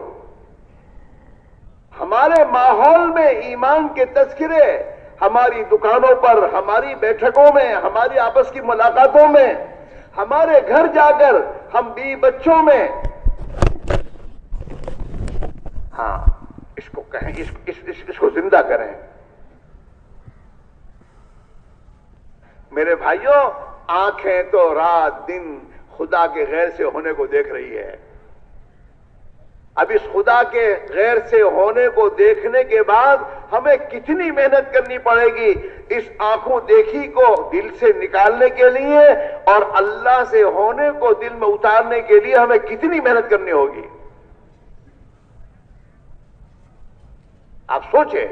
ہمارے ماحول میں ایمان کے تذکرے ہماری دکانوں پر، ہماری بیٹھکوں میں، ہماری آپس کی ملاقاتوں میں، ہمارے گھر جا کر ہم بیوی بچوں میں، ہاں اس کو کہیں، اس کو زندہ کریں۔ میرے بھائیوں، آنکھیں تو رات دن خدا کے غیر سے ہونے کو دیکھ رہی ہے۔ اب اس خدا کے غیر سے ہونے کو دیکھنے کے بعد ہمیں کتنی محنت کرنی پڑے گی اس آنکھوں دیکھی کو دل سے نکالنے کے لیے، اور اللہ سے ہونے کو دل میں اتارنے کے لیے ہمیں کتنی محنت کرنی ہوگی۔ آپ سوچیں،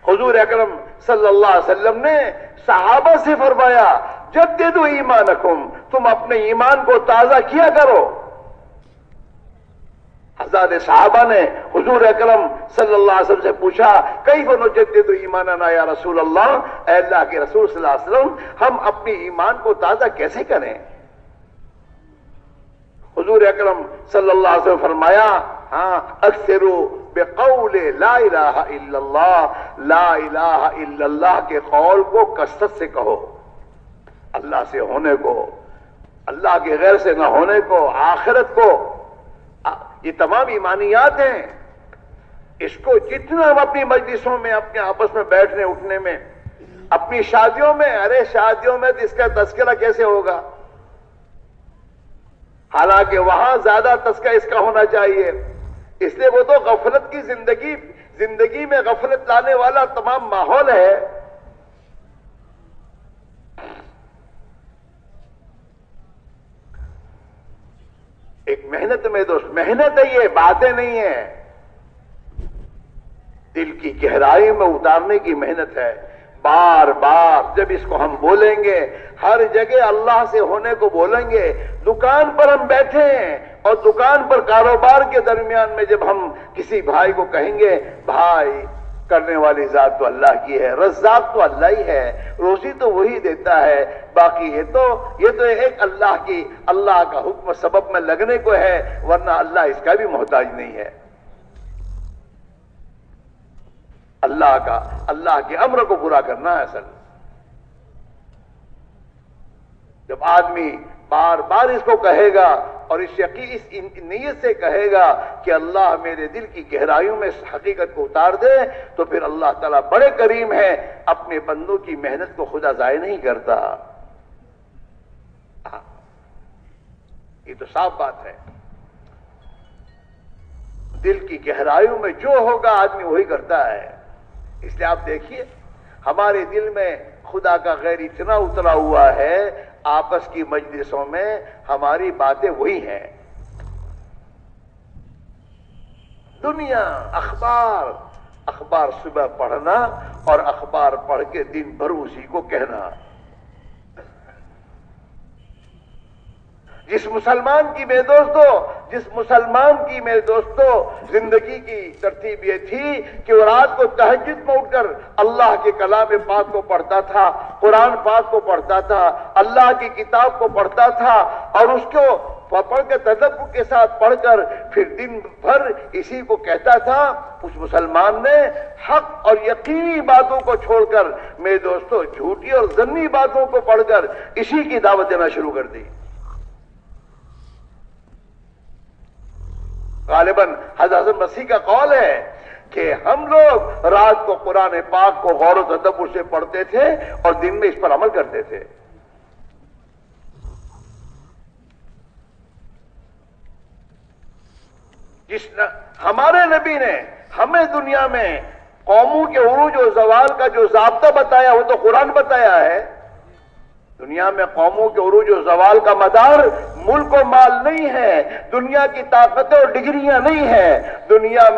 حضور اکرم صلی اللہ علیہ وسلم نے صحابہ سے فرمایا، جددوا ایمانکم، تم اپنے ایمان کو تازہ کیا کرو۔ حضرات صحابہ نے حضور اکرم صلی اللہ علیہ وسلم سے پوچھا، کیف نجدد ایماننا یا رسول اللہ، اے اللہ کے رسول صلی اللہ علیہ وسلم، ہم اپنے ایمان کو تازہ کیسے کریں؟ حضور اکرم صلی اللہ علیہ وسلم فرمایا، ہاں اکثروا بقول لا الہ الا اللہ، لا الہ الا اللہ کے قول کو کثرت سے کہو۔ اللہ سے ہونے کو، اللہ کے غیر سے نہ ہونے کو، آخرت کو، یہ تمام ایمانیات ہیں۔ اس کو جتنا ہم اپنی مجلسوں میں، اپنے آپس میں بیٹھنے اٹھنے میں، اپنی شادیوں میں، ارے شادیوں میں تو اس کا تذکرہ کیسے ہوگا؟ حالانکہ وہاں زیادہ تذکرہ اس کا ہونا چاہیے، اس لیے وہ تو غفلت کی زندگی میں غفلت لانے والا تمام ماحول ہے۔ ایک محنت میں دوست، محنت ہے، یہ باتیں نہیں ہیں، دل کی گہرائی میں اتارنے کی محنت ہے۔ بار بار جب اس کو ہم بولیں گے، ہر جگہ اللہ سے ہونے کو بولیں گے، دکان پر ہم بیٹھے ہیں اور دکان پر کاروبار کے درمیان میں جب ہم کسی بھائی کو کہیں گے، بھائی کرنے والی ذات تو اللہ کی ہے، رزاق تو اللہ ہی ہے، روزی تو وہی دیتا ہے، باقی یہ تو ایک اللہ کا حکم سبب میں لگنے کو ہے، ورنہ اللہ اس کا بھی محتاج نہیں ہے۔ اللہ کے امر کو پورا کرنا ہے اصل۔ جب آدمی بار بار اس کو کہے گا اور اس نیت سے کہے گا کہ اللہ میرے دل کی گہرائیوں میں اس حقیقت کو اتار دے، تو پھر اللہ تعالیٰ بڑے کریم ہے، اپنے بندوں کی محنت کو خدا ضائع نہیں کرتا۔ یہ تو صاف بات ہے، دل کی گہرائیوں میں جو ہوگا آدمی وہی کرتا ہے۔ اس لیے آپ دیکھیے، ہمارے دل میں خدا کا غیر اتنا اترا ہوا ہے، آپس کی مجلسوں میں ہماری باتیں وہی ہیں۔ دنیا، اخبار صبح پڑھنا اور اخبار پڑھ کے دن بھر اسی کو کہنا۔ جس مسلمان کی میرے دوستو زندگی کی ترتیب یہ تھی کہ وہ رات کو تہجد میں اٹھ کر اللہ کے کلام پاک کو پڑھتا تھا، قرآن پاک کو پڑھتا تھا، اللہ کی کتاب کو پڑھتا تھا، اور اس کو پڑھ کے تدبر کے ساتھ پڑھ کر پھر دن بھر اسی کو کہتا تھا، اس مسلمان نے حق اور یقینی باتوں کو چھوڑ کر میرے دوستو جھوٹی اور ظنی باتوں کو پڑھ کر اسی کی دعوت دینا شروع کر دی۔ غالباً حضرت مسیح کا قول ہے کہ ہم لوگ رات کو قرآن پاک کو غور و تدبر سے پڑھتے تھے اور دن میں اس پر عمل کرتے تھے۔ ہمارے نبی نے ہمیں دنیا میں قوموں کے عروج و زوال کا جو ضابطہ بتایا وہ تو قرآن بتایا ہے۔ دنیا میں قوموں کے عروج و زوال کا مدار ملک و مال نہیں ہے، دنیا کی طاقتیں اور ڈگریاں نہیں ہیں، دنیا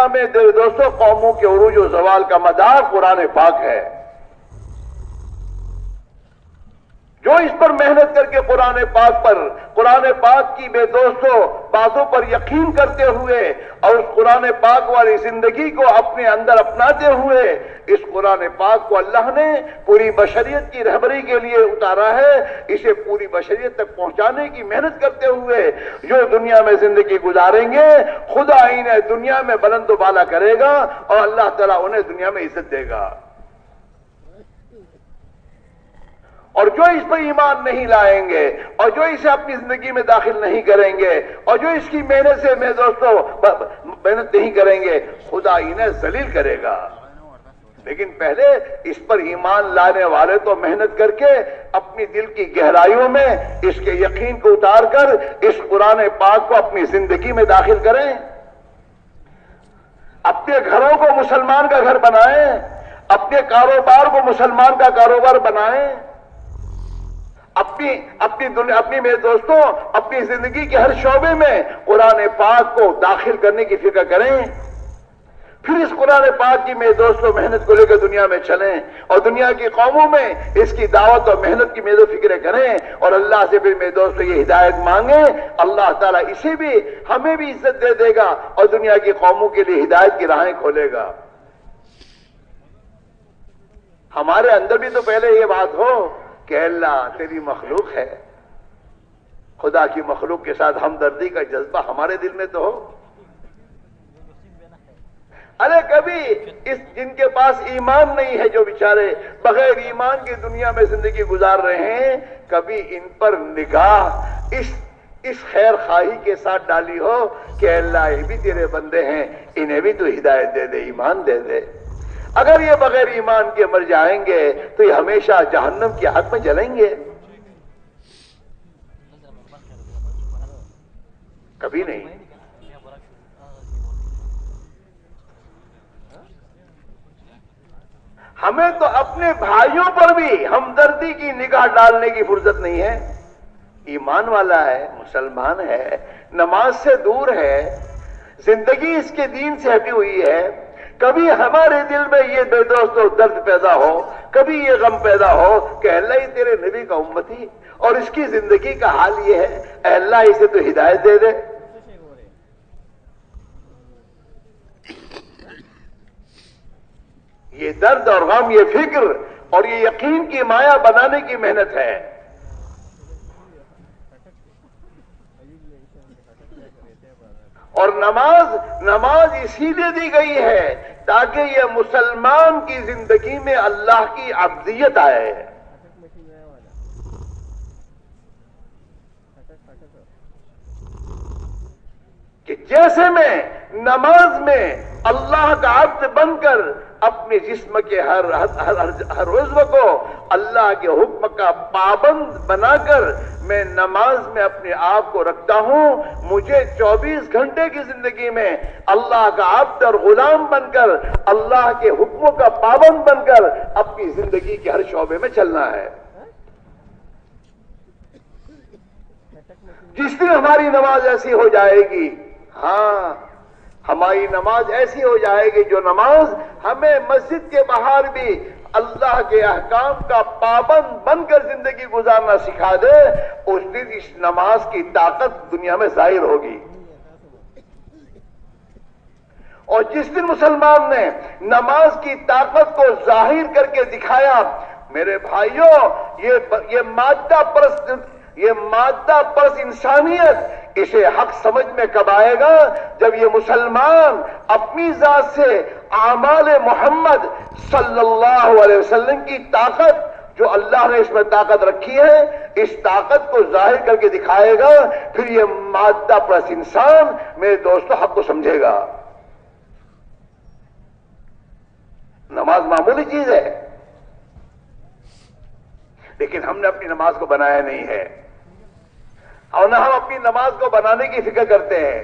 میں دوستو قوموں کے عروج و زوال کا مدار قرآن پاک ہے۔ جو اس پر محنت کر کے قرآن پاک کی بے دوستوں باتوں پر یقین کرتے ہوئے اور اس قرآن پاک والی زندگی کو اپنے اندر اپناتے ہوئے، اس قرآن پاک کو اللہ نے پوری بشریت کی رہبری کے لیے اتارا ہے، اسے پوری بشریت تک پہنچانے کی محنت کرتے ہوئے جو دنیا میں زندگی گزاریں گے، خدا انہیں دنیا میں بلند و بالا کرے گا اور اللہ تعالیٰ انہیں دنیا میں عزت دے گا۔ اور جو اس پر ایمان نہیں لائیں گے اور جو اسے اپنی زندگی میں داخل نہیں کریں گے اور جو اس کی محنت سے میرے دوستوں محنت نہیں کریں گے، خدا انہیں ذلیل کرے گا۔ لیکن پہلے اس پر ایمان لانے والے تو محنت کر کے اپنی دل کی گہرائیوں میں اس کے یقین کو اتار کر اس قرآن پاک کو اپنی زندگی میں داخل کریں، اپنے گھروں کو مسلمان کا گھر بنائیں، اپنے کاروبار کو مسلمان کا کاروبار بنائیں، اپنی میرے دوستوں اپنی زندگی کے ہر شعبے میں قرآن پاک کو داخل کرنے کی فکر کریں، پھر اس قرآن پاک کی میرے دوستوں محنت کو لے کر دنیا میں چلیں اور دنیا کی قوموں میں اس کی دعوت اور محنت کی میرے فکریں کریں اور اللہ سے پھر میرے دوستوں یہ ہدایت مانگیں، اللہ تعالیٰ اسے بھی ہمیں بھی عزت دے گا اور دنیا کی قوموں کے لیے ہدایت کی راہیں کھولے گا۔ ہمارے اندر بھی تو پہلے یہ بات ہو کہ اللہ تیری مخلوق ہے، خدا کی مخلوق کے ساتھ ہمدردی کا جذبہ ہمارے دل میں تو ہو۔ ارے کبھی جن کے پاس ایمان نہیں ہے، جو بیچارے بغیر ایمان کی دنیا میں زندگی گزار رہے ہیں، کبھی ان پر نگاہ اس خیر خواہی کے ساتھ ڈالی ہو کہ اللہ یہ بھی تیرے بندے ہیں، انہیں بھی تو ہدایت دے دے، ایمان دے دے۔ اگر یہ بغیر ایمان کے مر جائیں گے تو یہ ہمیشہ جہنم کی آگ میں جلیں گے، کبھی نہیں۔ ہمیں تو اپنے بھائیوں پر بھی ہمدردی کی نگاہ ڈالنے کی فرصت نہیں ہے۔ ایمان والا ہے، مسلمان ہے، نماز سے دور ہے، زندگی اس کے دین سے ہٹی ہوئی ہے، کبھی ہمارے دل میں یہ بے دوستو درد پیدا ہو، کبھی یہ غم پیدا ہو کہ اللہ ہی تیرے نبی کا امتی اور اس کی زندگی کا حال یہ ہے، اے اللہ اسے تو ہدایت دے دے۔ یہ درد اور غم، یہ فکر اور یہ یقین کی مایا بنانے کی محنت ہے۔ اور نماز اسی لیے دی گئی ہے تاکہ یہ مسلمان کی زندگی میں اللہ کی عبدیت آئے۔ کہ جیسے میں نماز میں اللہ کا عبد بن کر اپنے جسم کے ہر عضو کو اللہ کے حکم کا پابند بنا کر میں نماز میں اپنے آپ کو رکھتا ہوں، مجھے 24 گھنٹے کی زندگی میں اللہ کا عبد اور غلام بن کر اللہ کے حکموں کا پابند بن کر اپنی زندگی کے ہر شعبے میں چلنا ہے۔ جس دن ہماری نماز ایسی ہو جائے گی، ہاں ہماری نماز ایسی ہو جائے گی جو نماز ہمیں مسجد کے باہر بھی اللہ کے احکام کا پابند بن کر زندگی گزارنا سکھا دے، اس دن اس نماز کی طاقت دنیا میں ظاہر ہوگی۔ اور جس دن مسلمان نے نماز کی طاقت کو ظاہر کر کے دکھایا، میرے بھائیوں، یہ مادہ پرست انسانیت اسے حق سمجھ میں کب آئے گا؟ جب یہ مسلمان اپنی ذات سے اعمال محمد صلی اللہ علیہ وسلم کی طاقت جو اللہ نے اس میں طاقت رکھی ہے، اس طاقت کو ظاہر کر کے دکھائے گا، پھر یہ مادہ پرست انسان میرے دوستو حق کو سمجھے گا۔ نماز معمولی چیز ہے، لیکن ہم نے اپنی نماز کو بنایا نہیں ہے، اور نہ ہم اپنی نماز کو بنانے کی فکر کرتے ہیں۔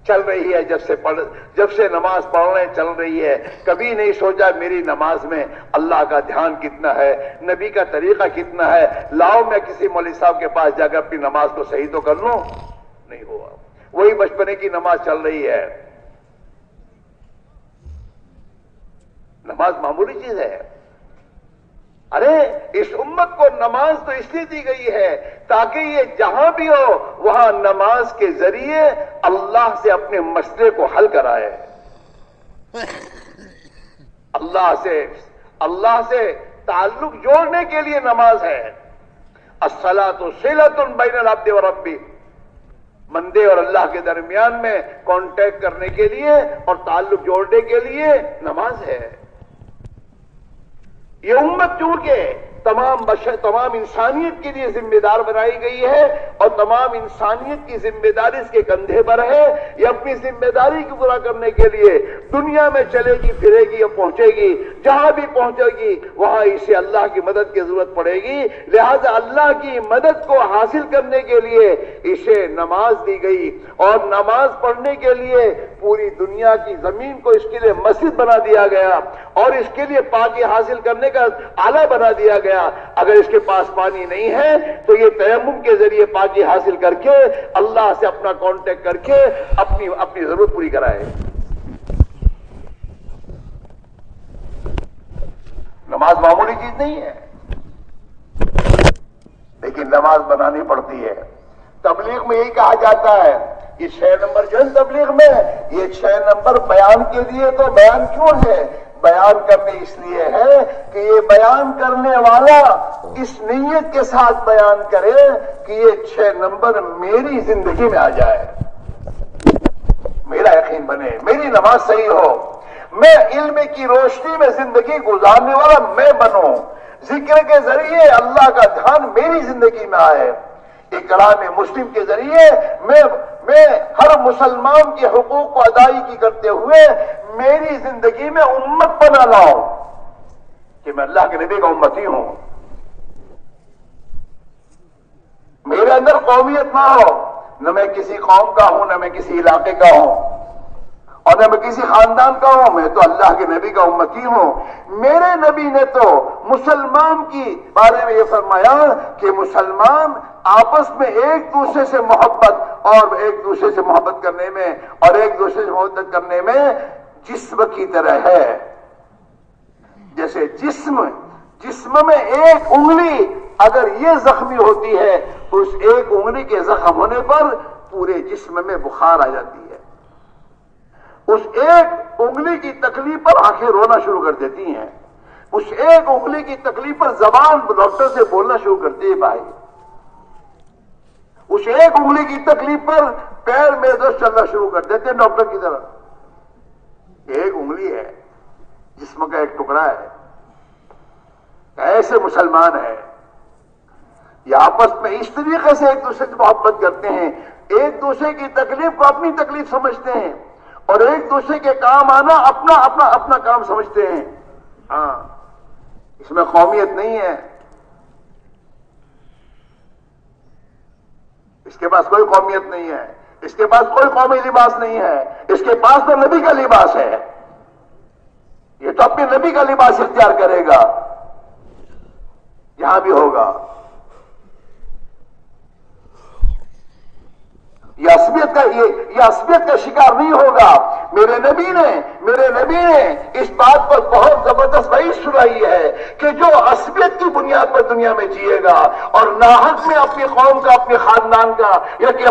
چل رہی ہے جب سے نماز پڑھنے چل رہی ہے، کبھی نہیں سوچا میری نماز میں اللہ کا دھیان کتنا ہے، نبی کا طریقہ کتنا ہے، لاؤ میں کسی مولوی صاحب کے پاس جا کر اپنی نماز کو صحیح تو کر لوں۔ نہیں ہوا، وہی بچپنے کی نماز چل رہی ہے۔ نماز معمولی چیز ہے۔ ارے اس امت کو نماز تو اس لیے دی گئی ہے تاکہ یہ جہاں بھی ہو وہاں نماز کے ذریعے اللہ سے اپنے مسئلے کو حل کرائے. اللہ سے تعلق جوڑنے کے لیے نماز ہے. الصلاۃ صلۃ بین العبد وربہ، بندے اور اللہ کے درمیان میں کانٹیکٹ کرنے کے لیے اور تعلق جوڑنے کے لیے نماز ہے. یہ امت چونکہ تمام انسانیت کے لیے ذمہ دار بنائی گئی ہے اور تمام انسانیت کی ذمہ داری اس کے کندھے پر ہے. یہ اپنی ذمہ داری کو پورا کرنے کے لیے دنیا میں چلے گی پھرے گی اور پہنچے گی. جہاں بھی پہنچے گی وہاں اسے اللہ کی مدد کی ضرورت پڑے گی. لہذا اللہ کی مدد کو حاصل کرنے کے لیے اسے نماز دی گئی اور نماز پڑھنے کے لیے پوری دنیا کی زمین کو اس کے لیے مسجد بنا دیا گیا اور اس کے لیے پاکی حاصل کرنے کا آلہ بنا دیا گیا. اگر اس کے پاس پانی نہیں ہے تو یہ تیمم کے ذریعے پاکی حاصل کر کے اللہ سے اپنا کانٹیکٹ کر کے اپنی ضرورت پوری کرائے. نماز معمولی چیز نہیں ہے لیکن نماز بنانی پڑتی ہے. تبلیغ میں یہی کہا جاتا ہے یہ 6 نمبر جو ہے تبلیغ میں یہ 6 نمبر بیان کے لیے. تو بیان کیوں ہے؟ بیان کرنے اس لیے ہے کہ یہ بیان کرنے والا اس نیت کے ساتھ بیان کرے کہ یہ 6 نمبر میری زندگی میں آ جائے، میرا یقین بنے، میری نماز صحیح ہو، میں علم کی روشنی میں زندگی گزارنے والا میں بنوں، ذکر کے ذریعے اللہ کا دھیان میری زندگی میں آئے، کلام مسلم کے ذریعے میں ہر مسلمان کے حقوق کو ادائیگی کرتے ہوئے میری زندگی میں امت بنا لاؤں کہ میں اللہ کے نبی کا امتی ہوں. میرے اندر قومیت نہ ہو، نہ میں کسی قوم کا ہوں نہ میں کسی علاقے کا ہوں اور نہ میں کسی خاندان کا ہوں، میں تو اللہ کے نبی کا امتی ہوں. میرے نبی نے تو مسلمان کی بارے میں یہ فرمایا کہ مسلمان آپس میں ایک دوسرے سے محبت اور ایک دوسرے سے محبت کرنے میں اور ایک دوسرے سے محبت کرنے میں جسم کی طرح ہے. جیسے جسم میں ایک انگلی اگر یہ زخمی ہوتی ہے تو اس ایک انگلی کے زخم ہونے پر پورے جسم میں بخار آ جاتی ہے. اس ایک انگلی کی تکلیف پر آنکھیں رونا شروع کر دیتی ہیں، اس ایک انگلی کی تکلیف پر زبان ڈاکٹر سے بولنا شروع کرتی ہے بھائی، اس ایک انگلی کی تکلیف پر پیر میں درد چلنا شروع کر دیتے ہیں ڈاکٹر کی طرح. ایک انگلی ہے، جسم کا ایک ٹکڑا ہے. ایسے مسلمان ہے یہ آپس میں اس طریقے سے ایک دوسرے سے محبت کرتے ہیں، ایک دوسرے کی تکلیف کو اپنی تکلیف سمجھتے ہیں اور ایک دوسرے کے کام آنا اپنا کام سمجھتے ہیں. ہاں اس میں قومیت نہیں ہے، اس کے پاس کوئی قومیت نہیں ہے، اس کے پاس کوئی قومی لباس نہیں ہے، اس کے پاس تو نبی کا لباس ہے. یہ تو اپنے نبی کا لباس اختیار کرے گا جہاں بھی ہوگا. یہ عصبیت کا شکار نہیں ہوگا. میرے نبی نے اس بات پر بہت زبردست وعید سنائی ہے کہ جو عصبیت کی بنیاد پر دنیا میں جیے گا اور ناحق میں اپنی قوم کا اپنے خاندان کا یا کہ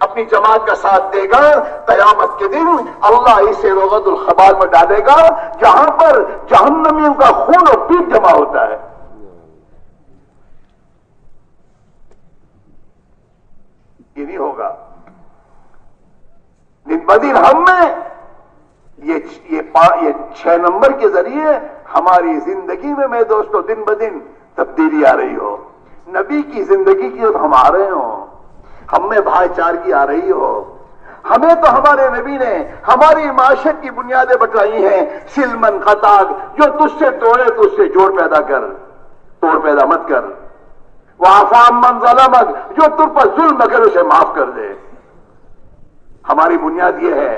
اپنی جماعت کا ساتھ دے گا، قیامت کے دن اللہ اسے روغد الخبال میں ڈالے گا جہاں پر جہنمیوں کا خون اور پیپ جمع ہوتا ہے. یہ نہیں ہوگا. دن بدن ہم میں یہ 6 نمبر کے ذریعے ہماری زندگی میں دوستو دن بدن تبدیلی آ رہی ہو. نبی کی زندگی کی جب ہم آ رہے ہوں، ہم میں بھائی چارگی آ رہی ہو. ہمیں تو ہمارے نبی نے ہماری معاشرت کی بنیادیں بتلائی ہیں. سلمن قطاق، جو تجھ سے توڑے تو اس سے جوڑ پیدا کر، توڑ پیدا مت کر. وَعَفَا مَنْ ظَلَمَكَ، جو تم پر ظلم کر اسے معاف کر دے. ہماری بنیاد یہ ہے،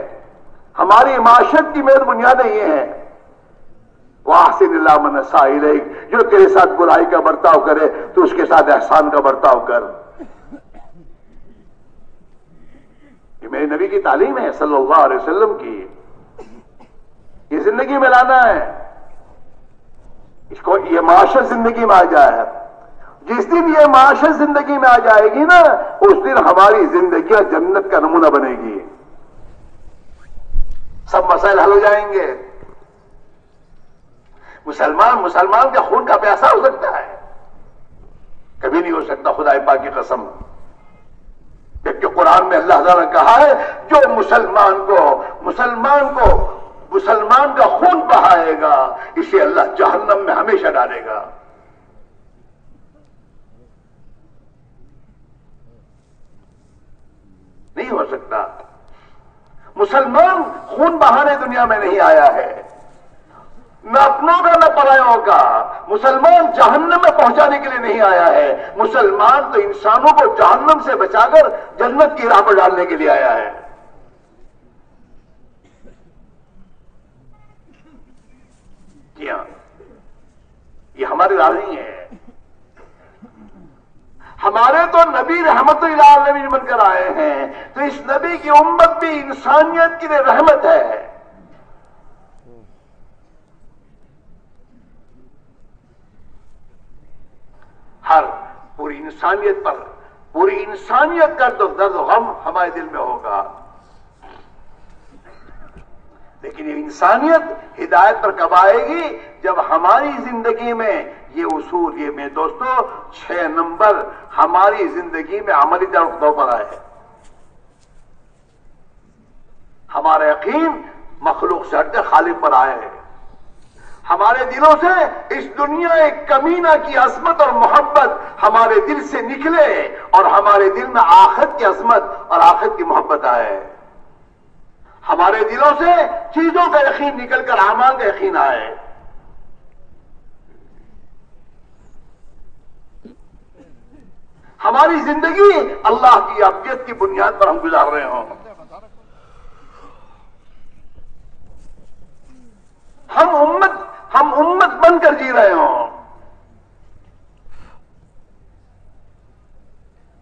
ہماری معاشرت کی بنیادیں یہ ہیں. وَأَحْسِنِ إِلَىٰ مَنْ أَسَاءَ إِلَيْكَ، جو تیرے ساتھ برائی کا برتاؤ کرے تو اس کے ساتھ احسان کا برتاؤ کر. یہ میرے نبی کی تعلیم ہے صلی اللہ علیہ وسلم کی. یہ زندگی میں لانا ہے. اس کو یہ معاشرت زندگی میں آ جائے. جس دن یہ معاشرت زندگی میں آ جائے گی نا اس دن ہماری زندگیاں جنت کا نمونہ بنے گی. سب مسائل حل ہو جائیں گے. مسلمان کے خون کا پیاسا ہو سکتا ہے؟ کبھی نہیں ہو سکتا، خدا پاک کی قسم. جبکہ قرآن میں اللہ تعالیٰ نے کہا ہے جو مسلمان کا خون بہائے گا اسے اللہ جہنم میں ہمیشہ ڈالے گا. نہیں ہو سکتا. مسلمان خون بہانے دنیا میں نہیں آیا ہے، نہ اپنوں کا نہ پرایوں کا. مسلمان جہنم میں پہنچانے کے لیے نہیں آیا ہے. مسلمان تو انسانوں کو جہنم سے بچا کر جنت کی راہ پر ڈالنے کے لیے آیا ہے. جی ہاں، یہ ہماری راہ نہیں ہے. ہمارے تو نبی رحمت للعالمین بن کر آئے ہیں، تو اس نبی کی امت بھی انسانیت کے لیے رحمت ہے. ہر پوری انسانیت کا تو درد و غم ہمارے دل میں ہوگا. لیکن یہ انسانیت ہدایت پر کب آئے گی؟ جب ہماری زندگی میں یہ اصول، یہ میں دوستو 6 نمبر ہماری زندگی میں عملی طور پر آئے. ہمارا یقین مخلوق سے ہٹ کر خالق پر آئے ہیں. ہمارے دلوں سے اس دنیا ایک کمینہ کی عظمت اور محبت ہمارے دل سے نکلے اور ہمارے دل میں آخرت کی عظمت اور آخرت کی محبت آئے. ہمارے دلوں سے چیزوں کا یقین نکل کر اعمال کا یقین آئے. ہماری زندگی اللہ کی عبدیت کی بنیاد پر ہم گزار رہے ہوں. ہم امت بن کر جی رہے ہوں.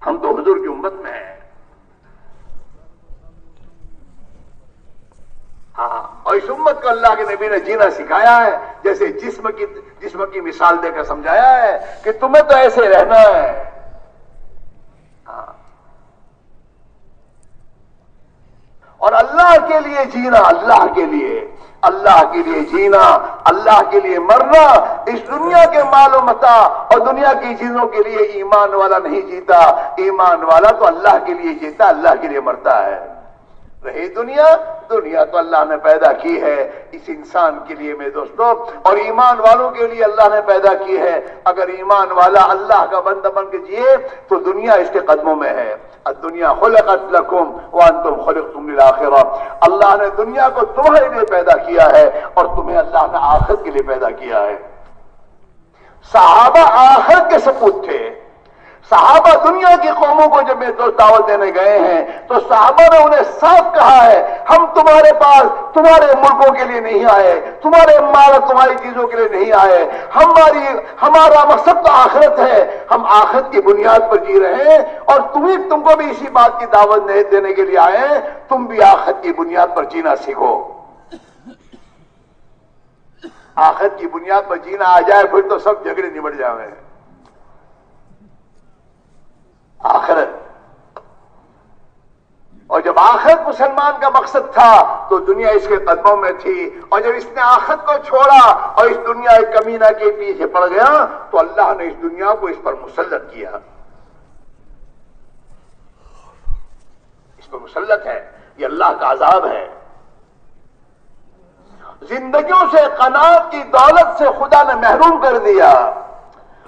ہم تو حضور کی امت میں ہیں. ہاں، اور اس امت کو اللہ کے نبی نے جینا سکھایا ہے. جیسے جسم کی مثال دے کر سمجھایا ہے کہ تمہیں تو ایسے رہنا ہے. اور اللہ کے لیے جینا، اللہ کے لیے جینا، اللہ کے لیے مرنا. اس دنیا کے مال و متاع اور دنیا کی چیزوں کے لیے ایمان والا نہیں جیتا. ایمان والا تو اللہ کے لیے جیتا، اللہ کے لیے مرتا ہے. رہی دنیا تو اللہ نے پیدا کی ہے اس انسان کے لیے میں دوستو، اور ایمان والوں کے لیے اللہ نے پیدا کی ہے. اگر ایمان والا اللہ کا بندہ بن کے جیے تو دنیا اس کے قدموں میں ہے. الدنیا خلقت لکم وانتم خلقتم للآخرہ. اللہ نے دنیا کو تمہارے لیے پیدا کیا ہے اور تمہیں اللہ نے آخرت کے لیے پیدا کیا ہے. صحابہ آخرت کے سپوت تھے. صحابہ دنیا کی قوموں کو جب یہ دعوت دینے گئے ہیں تو صحابہ نے انہیں صاف کہا ہے ہم تمہارے پاس تمہارے ملکوں کے لیے نہیں آئے، تمہارے مال تمہاری چیزوں کے لیے نہیں آئے. ہمارا مقصد تو آخرت ہے. ہم آخرت کی بنیاد پر جی رہے ہیں اور تم کو بھی اسی بات کی دعوت دینے کے لیے آئے ہیں. تم بھی آخرت کی بنیاد پر جینا سیکھو. آخرت کی بنیاد پر جینا آ جائے پھر تو سب جھگڑے نمٹ جائیں. آخرت، اور جب آخرت مسلمان کا مقصد تھا تو دنیا اس کے قدموں میں تھی. اور جب اس نے آخرت کو چھوڑا اور اس دنیا ایک کمینہ کے پیچھے پڑ گیا تو اللہ نے اس دنیا کو اس پر مسلط کیا. اس پر مسلط ہے. یہ اللہ کا عذاب ہے. زندگیوں سے قناعت کی دولت سے خدا نے محروم کر دیا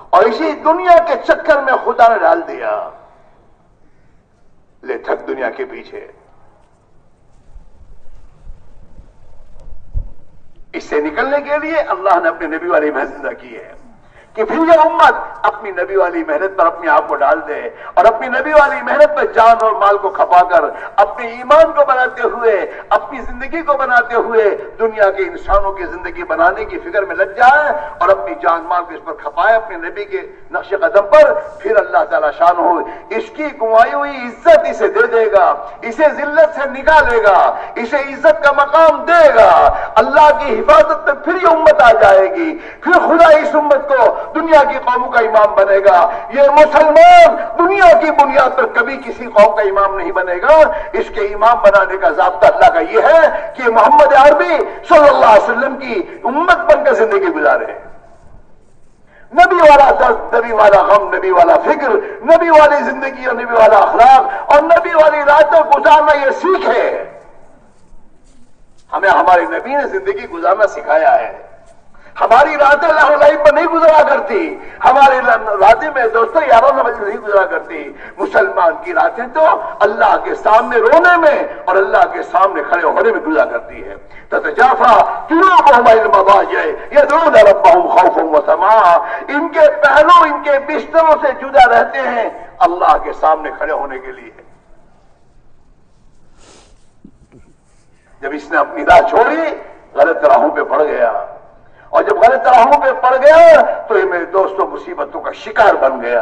اور اسی دنیا کے چکر میں خدا نے ڈال دیا. لے تھک دنیا کے پیچھے. اس سے نکلنے کے لیے اللہ نے اپنے نبی والی محنت کی ہے کہ پھر یہ امت اپنی نبی والی محنت پر اپنے آپ کو ڈال دے اور اپنی نبی والی محنت پر جان اور مال کو کھپا کر اپنے ایمان کو بناتے ہوئے اپنی زندگی کو بناتے ہوئے دنیا کے انسانوں کی زندگی بنانے کی فکر میں لگ جائے اور اپنی جان مال کو اس پر کھپائے اپنے نبی کے نقش قدم پر، پھر اللہ تعالیٰ شان ہو اس کی گنوائی ہوئی عزت اسے دے دے گا، اسے ذلت سے نکالے گا، اسے عزت کا مقام دے گا۔ اللہ کی حفاظت میں پھر یہ امت آ جائے گی، پھر خدا اس امت کو دنیا کی قوموں کا امام بنے گا۔ یہ مسلمان دنیا کی بنیاد پر کبھی کسی قوم کا امام نہیں بنے گا، اس کے امام بنانے کا ضابطہ اللہ کا یہ ہے کہ محمد عربی صلی اللہ علیہ وسلم کی امت بن کر زندگی گزارے، نبی والا درد، نبی والا غم، نبی والا فکر، نبی والی زندگی اور نبی والا اخلاق اور نبی والی راتیں گزارنا یہ سیکھے۔ ہمیں ہمارے نبی نے زندگی گزارنا سکھایا ہے۔ ہماری راتیں لاہو لائی پر نہیں گزرا کرتی، ہماری راتیں میں دوستوں 11 بجے نہیں گزرا کرتی۔ مسلمان کی راتیں تو اللہ کے سامنے رونے میں اور اللہ کے سامنے کھڑے ہونے میں گزرا کرتی ہے۔ تتجافا جنوبہم عن المضاجع یدعون ربہم خوفا وطمعا، ان کے پہلو ان کے بستروں سے جدا رہتے ہیں اللہ کے سامنے کھڑے ہونے کے لیے۔ جب اس نے اپنی راہ چھوڑی غلط راہوں پہ پڑ گیا، اور جب غلط راہوں پہ پڑ گیا تو یہ میرے دوستوں مصیبتوں کا شکار بن گیا۔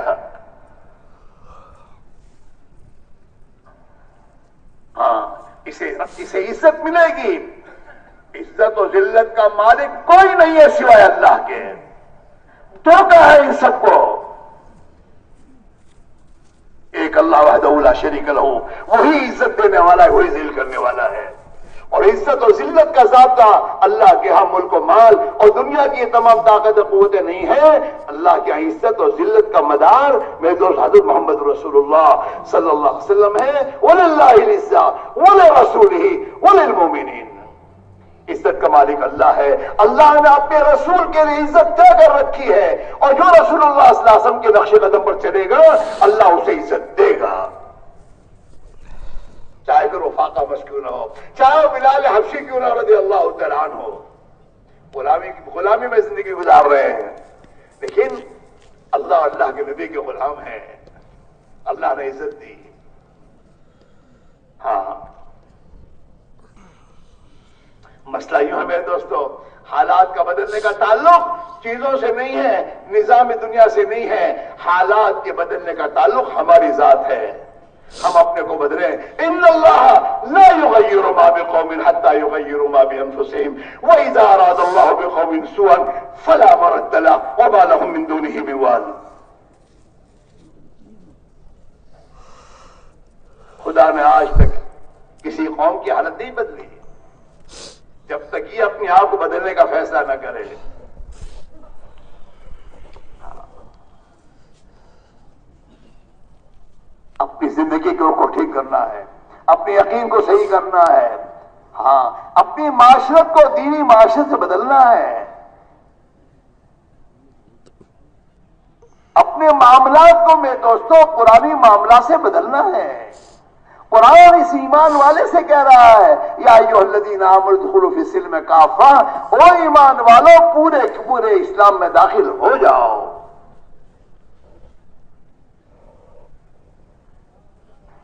ہاں، اسے عزت ملے گی، عزت و ذلت کا مالک کوئی نہیں ہے سوائے اللہ کے۔ دھوکہ ہے ان سب کو، ایک اللہ وحدہ لا شریک لہ، وہی عزت دینے والا ہے، وہی ذل کرنے والا ہے۔ اور عزت و ذلت کا ضابطہ اللہ کے ہاں ملک و مال اور دنیا کی تمام طاقت و قوتیں نہیں ہیں، اللہ کے ہاں عزت اور ذلت کا مدار میرے دوست حضرت محمد رسول اللہ صلی اللہ علیہ وسلم ہے۔ وَلِلَّهِ الْعِزَّةُ وَلِرَسُولِهِ وَلِلْمُؤْمِنِينَ، عزت کا مالک اللہ ہے۔ اللہ نے اپنے رسول کے لیے عزت طے کر رکھی ہے، اور جو رسول اللہ صلی اللہ علیہ وسلم کے نقش قدم پر چلے گا اللہ اسے عزت دے گا، چاہے پھر وہ فاقہ مس کیوں نہ ہو، چاہے وہ بلال حبشی کیوں نہ رضی اللہ تعالیٰ عنہ ہو، غلامی میں زندگی گزار رہے ہیں، لیکن اللہ کے نبی کے غلام ہیں، اللہ نے عزت دی۔ ہاں، مسئلہ یوں ہے میرے دوستو، حالات کا بدلنے کا تعلق چیزوں سے نہیں ہے، نظام دنیا سے نہیں ہے، حالات کے بدلنے کا تعلق ہماری ذات ہے۔ ہم اپنے کو بدلیں۔ ان اللہ لا یغیر ما بقوم حتى یغیروا ما بانفسهم واذا اراد اللہ بقوم سوءا فلا مرد له وما لهم من دونه من وال۔ خدا نے آج تک کسی قوم کی حالت نہیں بدلی جب تک یہ اپنے آپ کو بدلنے کا فیصلہ نہ کرے۔ اپنی زندگی کو ٹھیک کرنا ہے، اپنے یقین کو صحیح کرنا ہے، ہاں، اپنی معاشرت کو دینی معاشرت سے بدلنا ہے، اپنے معاملات کو میرے دوستوں قرآنی معاملات سے بدلنا ہے۔ قرآن اس ایمان والے سے کہہ رہا ہے یا ایھا الذین آمنوا ادخلوا فی السلم کافہ، او ایمان والو پورے اسلام میں داخل ہو جاؤ۔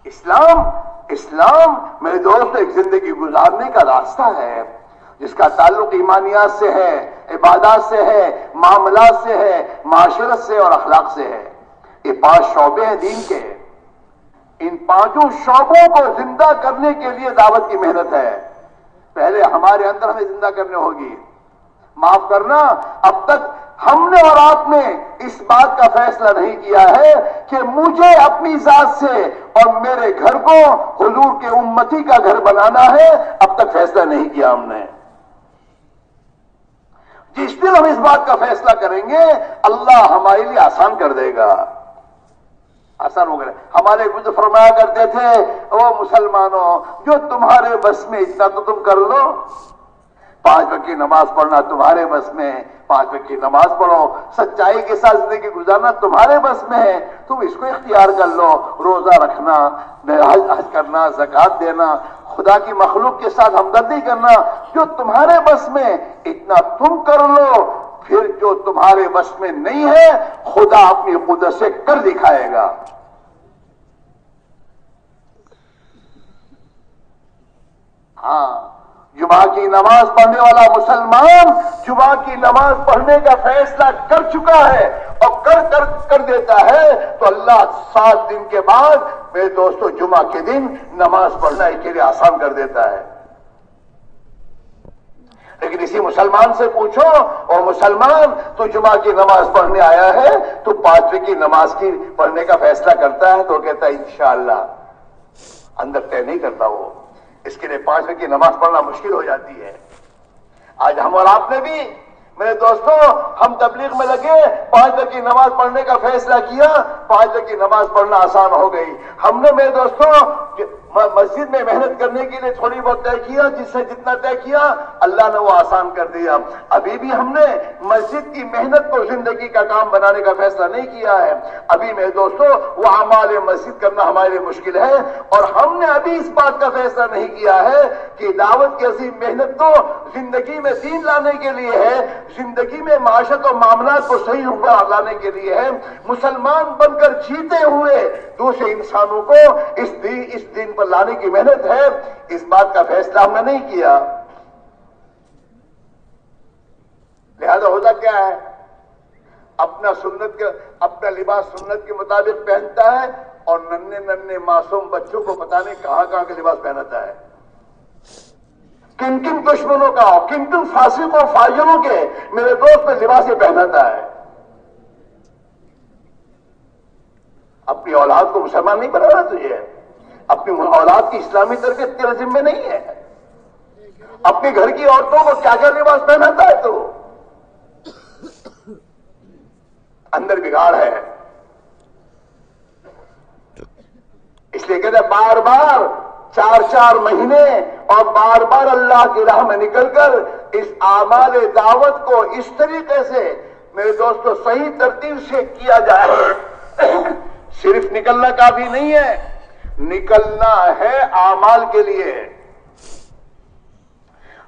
اسلام میرے دوست ایک زندگی گزارنے کا راستہ ہے جس کا تعلق ایمانیات سے ہے، عبادات سے ہے، معاملات سے ہے، معاشرت سے اور اخلاق سے ہے۔ یہ 5 شعبے ہیں دین کے، ان 5 شعبوں کو زندہ کرنے کے لیے دعوت کی محنت ہے۔ پہلے ہمارے اندر ہمیں زندہ کرنے ہوگی۔ معاف کرنا، اب تک ہم نے اور آپ نے اس بات کا فیصلہ نہیں کیا ہے کہ مجھے اپنی ذات سے اور میرے گھر کو حضور کے امتی کا گھر بنانا ہے، اب تک فیصلہ نہیں کیا ہم نے۔ جس دن ہم اس بات کا فیصلہ کریں گے اللہ ہمارے لیے آسان کر دے گا، آسان ہو گیا۔ ہمارے بزرگ فرمایا کرتے تھے او مسلمانوں، جو تمہارے بس میں اتنا تو تم کر لو، 5 وقت کی نماز پڑھنا تمہارے بس میں، 5 وقت کی نماز پڑھو، سچائی کے ساتھ زندگی گزارنا تمہارے بس میں ہے، تم اس کو اختیار کر لو۔ روزہ رکھنا، حج کرنا، زکوٰۃ دینا، خدا کی مخلوق کے ساتھ ہمدردی کرنا، جو تمہارے بس میں اتنا تم کر لو، پھر جو تمہارے بس میں نہیں ہے خدا اپنی قدرت سے کر دکھائے گا۔ ہاں، جمعہ کی نماز پڑھنے والا مسلمان جمعہ کی نماز پڑھنے کا فیصلہ کر چکا ہے اور کر دیتا ہے تو اللہ 7 دن کے بعد میرے دوستو جمعہ کے دن نماز پڑھنا اس کے لیے آسان کر دیتا ہے۔ لیکن اسی مسلمان سے پوچھو، اور مسلمان تو جمعہ کی نماز پڑھنے آیا ہے، تو 5 کی نماز کی پڑھنے کا فیصلہ کرتا ہے تو کہتا ہے انشاءاللہ، اندر طے نہیں کرتا وہ، اس کے لیے 5 کی نماز پڑھنا مشکل ہو جاتی ہے۔ آج ہم اور آپ نے بھی میرے دوستو ہم تبلیغ میں لگے، 5 کی نماز پڑھنے کا فیصلہ کیا، 5 کی نماز پڑھنا آسان ہو گئی۔ ہم نے میرے دوستو مسجد میں محنت کرنے کے لیے تھوڑی بہت طے کیا، جس سے جتنا طے کیا اللہ نے وہ آسان کر دیا۔ ابھی بھی ہم نے مسجد کی محنت کو زندگی کا کام بنانے کا فیصلہ نہیں کیا ہے۔ ابھی میرے دوستو وہ اعمال مسجد کرنا ہمارے لیے مشکل ہے، اور ہم نے ابھی اس بات کا فیصلہ نہیں کیا ہے کہ دعوت کی عظیم محنت تو زندگی میں دین لانے کے لیے ہے، زندگی میں معاشرت اور معاملات کو صحیح پر لانے کے لیے ہے۔ مسلمان بن کر جیتے ہوئے دوسرے انسانوں کو اس دین پر لانے کی محنت ہے، اس بات کا فیصلہ ہم نے نہیں کیا۔ لہذا ہوتا کیا ہے، اپنا لباس سنت کے مطابق پہنتا ہے، اور ننھے معصوم بچوں کو پتہ نہیں کہاں کے لباس پہنتا ہے، کن دشمنوں کا اور کن فاسقوں فاجروں کے میرے دوست میں لباس یہ پہنتا ہے۔ اپنی اولاد کو مسلمان نہیں بنانا تجھے، اپنی اولاد کی اسلامی تربیت تیرے ذمہ نہیں ہے، اپنی گھر کی عورتوں کو کیا لباس پہناتا ہے تو اندر بگاڑ ہے۔ اس لیے کہتے ہیں بار بار 4 مہینے اور بار بار اللہ کی راہ میں نکل کر اس اعمال دعوت کو اس طریقے سے میرے دوستو صحیح ترتیب سے کیا جائے۔ صرف نکلنا کافی نہیں ہے، نکلنا ہے اعمال کے لیے۔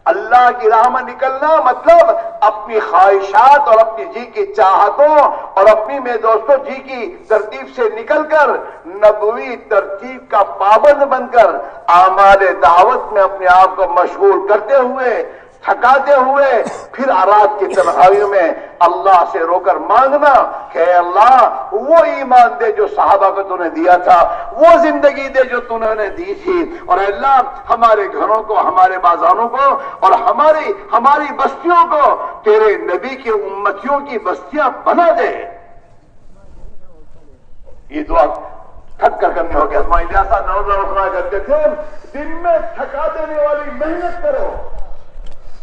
اللہ کی راہ میں نکلنا مطلب اپنی خواہشات اور اپنی جی کی چاہتوں اور اپنی میں دوستوں جی کی ترتیب سے نکل کر نبوی ترتیب کا پابند بن کر اعمال دعوت میں اپنے آپ کو مشغول کرتے ہوئے، تھکاتے ہوئے، پھر رات کی تنہائیوں میں اللہ سے رو کر مانگنا کہ اے اللہ وہ ایمان دے جو صحابہ کو تو نے دیا تھا، وہ زندگی دے جو تو نے دی تھی، اور اے اللہ ہمارے گھروں کو، ہمارے بازاروں کو اور ہماری بستیوں کو تیرے نبی کے امتیوں کی بستیاں بنا دے۔ یہ دعا تھک کر کرنی ہوگی۔ اسماعیل جیسا نوزر کرتے تھے، دن میں تھکا دینے والی محنت کرو،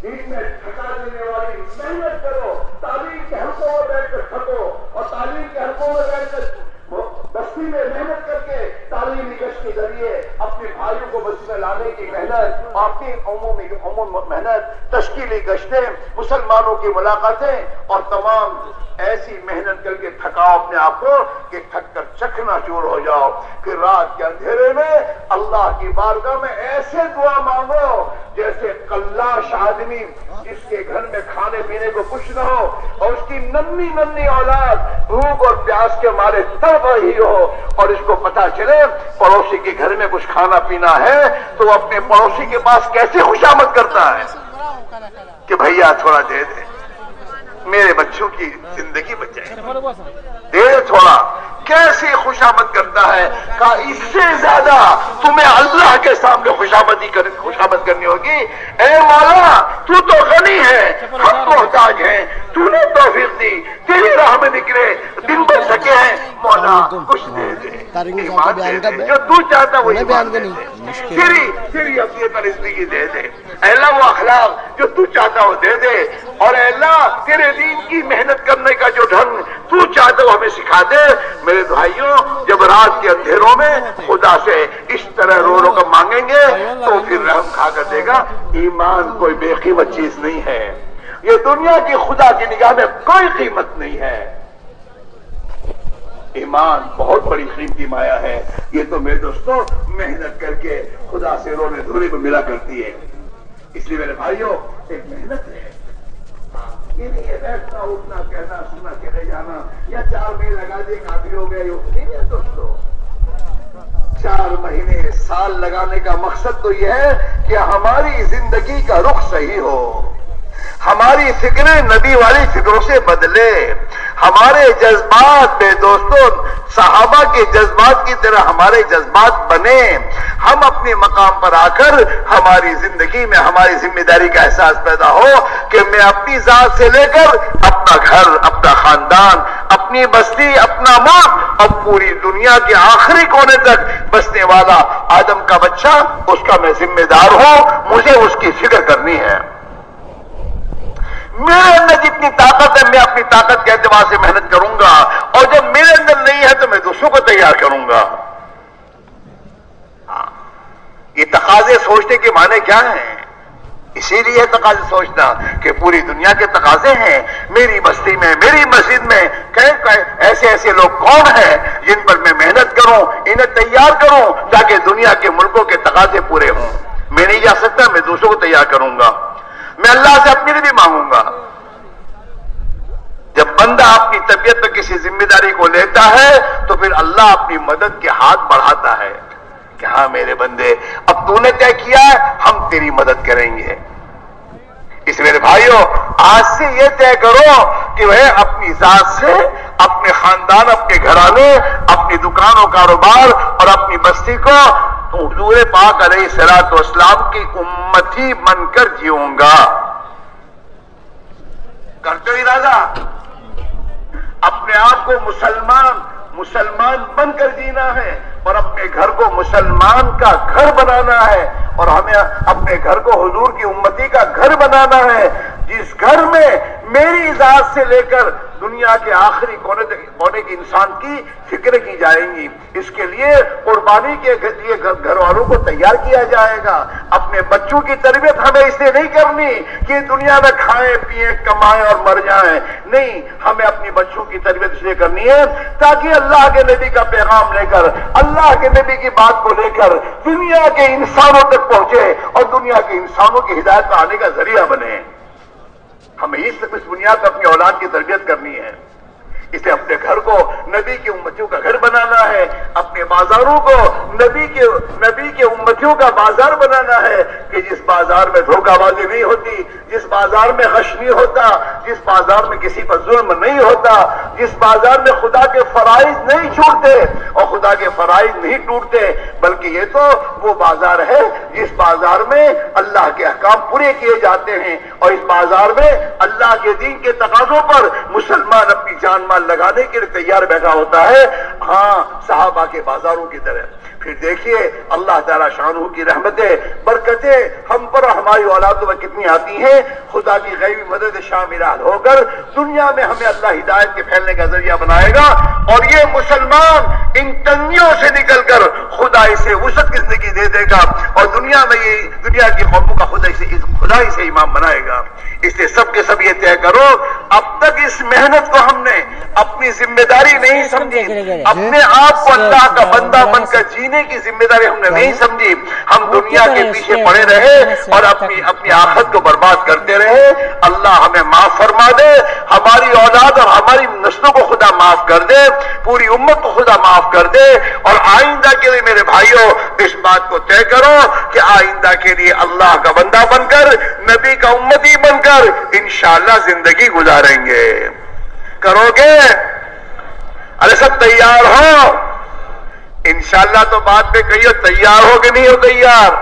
دن میں تھکا دینے والی محنت کرو، تعلیم کے حلقوں میں بیٹھ کر تھکو، اور تعلیم کے حلقوں میں بیٹھ کر بستی میں محنت کر کے تعلیمی گشت کے ذریعے اپنے بھائیوں کو بستی میں لانے کی محنت، اور اپنی عمومی محنت، تشکیلی گشتیں، مسلمانوں کی ملاقاتیں، اور تمام ایسی محنت کر کے تھکاؤ اپنے آپ کو کہ تھک کر چکھنا چور ہو جاؤ۔ پھر رات کے اندھیرے میں اللہ کی بارگاہ میں ایسے دعا مانگو جیسے قلاش آدمی جس کے گھر میں کھانے پینے کو کچھ نہ ہو، اور اس کی ننھی اولاد بھوک اور پیاس کے مارے تڑپ رہی ہو، اور اس کو پتا چلے پڑوسی کے گھر میں کچھ کھانا پینا ہے تو وہ اپنے پڑوسی کے پاس کیسے خوشامد کرتا ہے کہ بھیا تھوڑا دے دے، میرے بچوں کی زندگی بچ جائے، دے تھوڑا، کیسی خوشامد کرتا ہے کہ اس سے زیادہ تمہیں اللہ کے سامنے خوشامد کرنی ہوگی۔ اے مولا تو تو غنی ہے، ہم محتاج ہیں، تو نے توفیق دی، تیری راہ میں نکلے، دن بھر سکے ہیں، مولا کچھ دے دے، ایمان دے دے، جو تو چاہتا وہ ایمان دے دے، تیری اپنی زندگی دے دے، اے اللہ وہ اخلاق جو تو چاہتا وہ دے دے، اور اے اللہ تیرے دین کی محنت کرنے کا جو ڈھنگ تو چاہتا وہ ہمیں سکھا دے۔ میرے بھائیوں جب رات کے اندھیروں میں خدا سے اس طرح رو کر مانگیں گے تو پھر رحم کھا کر دے گا۔ ایمان کوئی بے قیمت چیز نہیں ہے، یہ دنیا کی خدا کی نگاہ میں کوئی قیمت نہیں ہے۔ ایمان بہت بڑی قیمتی مایا ہے، یہ تو میرے دوستوں محنت کر کے خدا سے رونے دھونے کو ملا کرتی ہے۔ اس لیے میرے بھائیوں ایک محنت ہے، یہ نہیں ہے بیٹھنا اٹھنا کہنا سننا کہے جانا یا 4 مہینے لگا دیے کافی ہو گئے، نہیں ہے دوستو۔ 4 مہینے سال لگانے کا مقصد تو یہ ہے کہ ہماری زندگی کا رخ صحیح ہو، ہماری فکریں نبی والی فکروں سے بدلے، ہمارے جذبات بے دوستوں صحابہ کے جذبات کی طرح ہمارے جذبات بنے، ہم اپنے مقام پر آ کر ہماری زندگی میں ہماری ذمہ داری کا احساس پیدا ہو کہ میں اپنی ذات سے لے کر اپنا گھر، اپنا خاندان، اپنی بستی، اپنا ملک اور پوری دنیا کے آخری کونے تک بسنے والا آدم کا بچہ، اس کا میں ذمہ دار ہوں، مجھے اس کی فکر کرنی ہے۔ میرے اندر جتنی طاقت ہے میں اپنی طاقت کے اعتبار سے محنت کروں گا، اور جب میرے اندر نہیں ہے تو میں دوسروں کو تیار کروں گا۔ یہ تقاضے سوچنے کے معنی کیا ہیں؟ اسی لیے تقاضے سوچنا کہ پوری دنیا کے تقاضے ہیں، میری بستی میں، میری مسجد میں ایسے ایسے لوگ کون ہیں جن پر میں محنت کروں، انہیں تیار کروں تاکہ دنیا کے ملکوں کے تقاضے پورے ہوں۔ میں نہیں جا سکتا، میں دوسروں کو تیار کروں گا، میں اللہ سے اپنے لیے بھی مانگوں گا۔ جب بندہ اپنی طبیعت میں کسی ذمہ داری کو لیتا ہے تو پھر اللہ اپنی مدد کے ہاتھ بڑھاتا ہے کہ ہاں میرے بندے، اب تو نے طے کیا ہے، ہم تیری مدد کریں گے۔ اس میرے بھائیوں، آج سے یہ طے کرو کہ وہ اپنی ذات سے، اپنے خاندان، اپنے گھرانے، اپنی دکان و کاروبار اور اپنی بستی کو حضور پاک علیہ الصلوۃ والسلام کی امتی بن کر جیوں گا۔ کرتے ہو ارادہ؟ اپنے آپ کو مسلمان بن کر جینا ہے اور اپنے گھر کو مسلمان کا گھر بنانا ہے، اور ہمیں اپنے گھر کو حضور کی امتی کا گھر بنانا ہے، جس گھر میں میری ذات سے لے کر دنیا کے آخری کونے کے انسان کی فکر کی جائیں گی۔ اس کے لیے قربانی کے لیے گھر والوں کو تیار کیا جائے گا۔ اپنے بچوں کی تربیت ہمیں اس لیے نہیں کرنی کہ دنیا میں کھائیں پیئیں کمائیں اور مر جائیں، نہیں، ہمیں اپنی بچوں کی تربیت اس لیے کرنی ہے تاکہ اللہ کے نبی کا پیغام لے کر، اللہ کے نبی کی بات کو لے کر دنیا کے انسانوں تک پہنچے اور دنیا کے انسانوں کی ہدایت میں آنے کا ذریعہ بنے۔ ہمیں اس بنیاد پر اپنی اولاد کی تربیت کرنی ہے۔ اس لیے اپنے گھر کو نبی کی امتیوں کا گھر بنانا ہے، اپنے بازاروں کو نبی کے امتیوں کا بازار بنانا ہے کہ جس بازار میں دھوکہ بازی نہیں ہوتی، جس بازار میں غش نہیں ہوتا، جس بازار میں کسی پر ظلم نہیں ہوتا، جس بازار میں خدا کے فرائض نہیں چھوٹتے اور خدا کے فرائض نہیں ٹوٹتے، بلکہ یہ تو وہ بازار ہے جس بازار میں اللہ کے احکام پورے کیے جاتے ہیں، اور اس بازار میں اللہ کے دین کے تقاضوں پر مسلمان اپنی جان مال لگانے کے لیے تیار بیٹھا ہوتا ہے، ہاں صحابہ کے بازاروں کی طرح۔ پھر دیکھیے اللہ تعالیٰ شانہ کی رحمتیں، برکتیں ہم پر اور ہماری اولادوں میں کتنی آتی ہیں۔ خدا کی غیبی مدد شامل ہو کر دنیا میں ہمیں اللہ ہدایت کے پھیلنے کا ذریعہ بنائے گا، اور یہ مسلمان ان تنگیوں سے نکل کر خدا اسے وسعت کی زندگی دے دے گا، اور دنیا میں یہ دنیا کی قوموں کا خدا ہی سے امام بنائے گا۔ اس لیے سب کے سب یہ طے کرو، اب تک اس محنت کو ہم نے اپنی ذمہ داری نہیں سمجھی، اپنے آپ کو اللہ کا بندہ بن کر جینے کی ذمہ داری ہم نے نہیں سمجھی، ہم دنیا کے پیچھے پڑے رہے اور اپنی آخرت کو برباد کرتے رہے۔ اللہ ہمیں معاف فرما دے، ہماری اولاد اور ہماری نسلوں کو خدا معاف کر دے، پوری امت کو خدا معاف کر دے، اور آئندہ کے لیے میرے بھائیوں اس بات کو طے کرو کہ آئندہ کے لیے اللہ کا بندہ بن کر، نبی کا امتی بن کر انشاءاللہ زندگی گزاریں گے۔ کرو گے؟ ارے سب تیار ہو؟ انشاءاللہ تو بات پہ کہیے تیار ہو کہ نہیں ہو تیار؟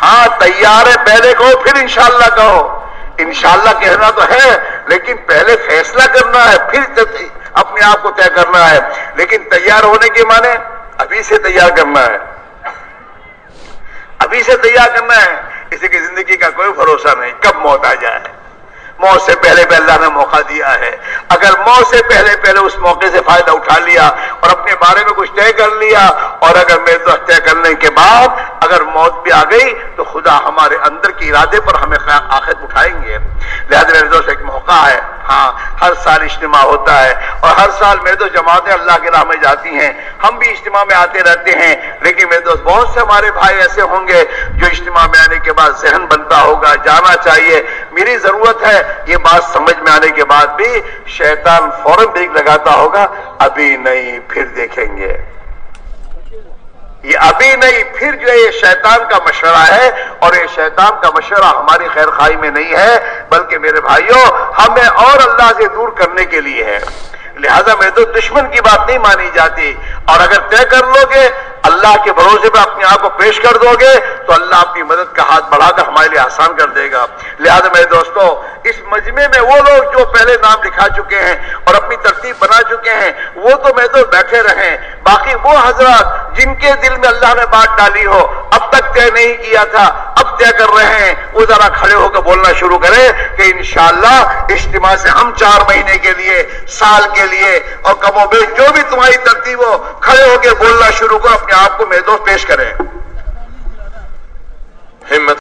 ہاں تیار ہے، پہلے کہو پھر انشاءاللہ کہو۔ انشاءاللہ کہنا تو ہے لیکن پہلے فیصلہ کرنا ہے، پھر اپنے آپ کو طے کرنا ہے۔ لیکن تیار ہونے کے معنی ابھی سے تیار کرنا ہے، ابھی سے تیار کرنا ہے۔ کسی کی زندگی کا کوئی بھروسہ نہیں، کب موت آ جائے۔ موت سے پہلے اللہ نے موقع دیا ہے، اگر موت سے پہلے اس موقع سے فائدہ اٹھا لیا اور اپنے بارے میں کچھ طے کر لیا، اور اگر میرے دوست طے کرنے کے بعد اگر موت بھی آ گئی تو خدا ہمارے اندر کے ارادے پر ہمیں آخرت اٹھائیں گے۔ لہذا میرے دوست ایک موقع ہے، ہاں ہر سال اجتماع ہوتا ہے، اور ہر سال میرے دوست جماعتیں اللہ کے راہ میں جاتی ہیں، ہم بھی اجتماع میں آتے رہتے ہیں، لیکن میرے دوست بہت سے ہمارے بھائی ایسے ہوں گے جو اجتماع میں آنے کے بعد ذہن بنتا ہوگا جانا چاہیے۔ میری ضرورت ہے. یہ بات سمجھ میں آنے کے بعد بھی شیطان فوراً بریک لگاتا ہوگا, ابھی نہیں پھر دیکھیں گے. یہ ابھی نہیں پھر جو ہے یہ شیطان کا مشورہ ہے, اور یہ شیطان کا مشورہ ہماری خیر خواہی میں نہیں ہے, بلکہ میرے بھائیوں ہمیں اور اللہ سے دور کرنے کے لیے ہے. لہذا میں تو دشمن کی بات نہیں مانی جاتی, اور اگر طے کر لو گے اللہ کے بھروسے پہ اپنے آپ کو پیش کر دو گے تو اللہ اپنی مدد کا ہاتھ بڑھا کر ہمارے لیے آسان کر دے گا. لہذا میرے دوستو, اس مجمع میں وہ لوگ جو پہلے نام لکھا چکے ہیں اور اپنی ترتیب بنا چکے ہیں وہ تو میں تو بیٹھے رہیں, باقی وہ حضرات جن کے دل میں اللہ نے بات ڈالی ہو, اب تک طے نہیں کیا تھا اب طے کر رہے ہیں, وہ ذرا کھڑے ہو کر بولنا شروع کریں کہ انشاءاللہ اجتماع سے ہم 4 مہینے کے لیے, سال کے لیے, اور کم و بیش جو بھی تمہاری ترتیب ہو, کھڑے ہو کے بولنا شروع کرو, اپنے آپ کو میرے دوست پیش کریں. ہمت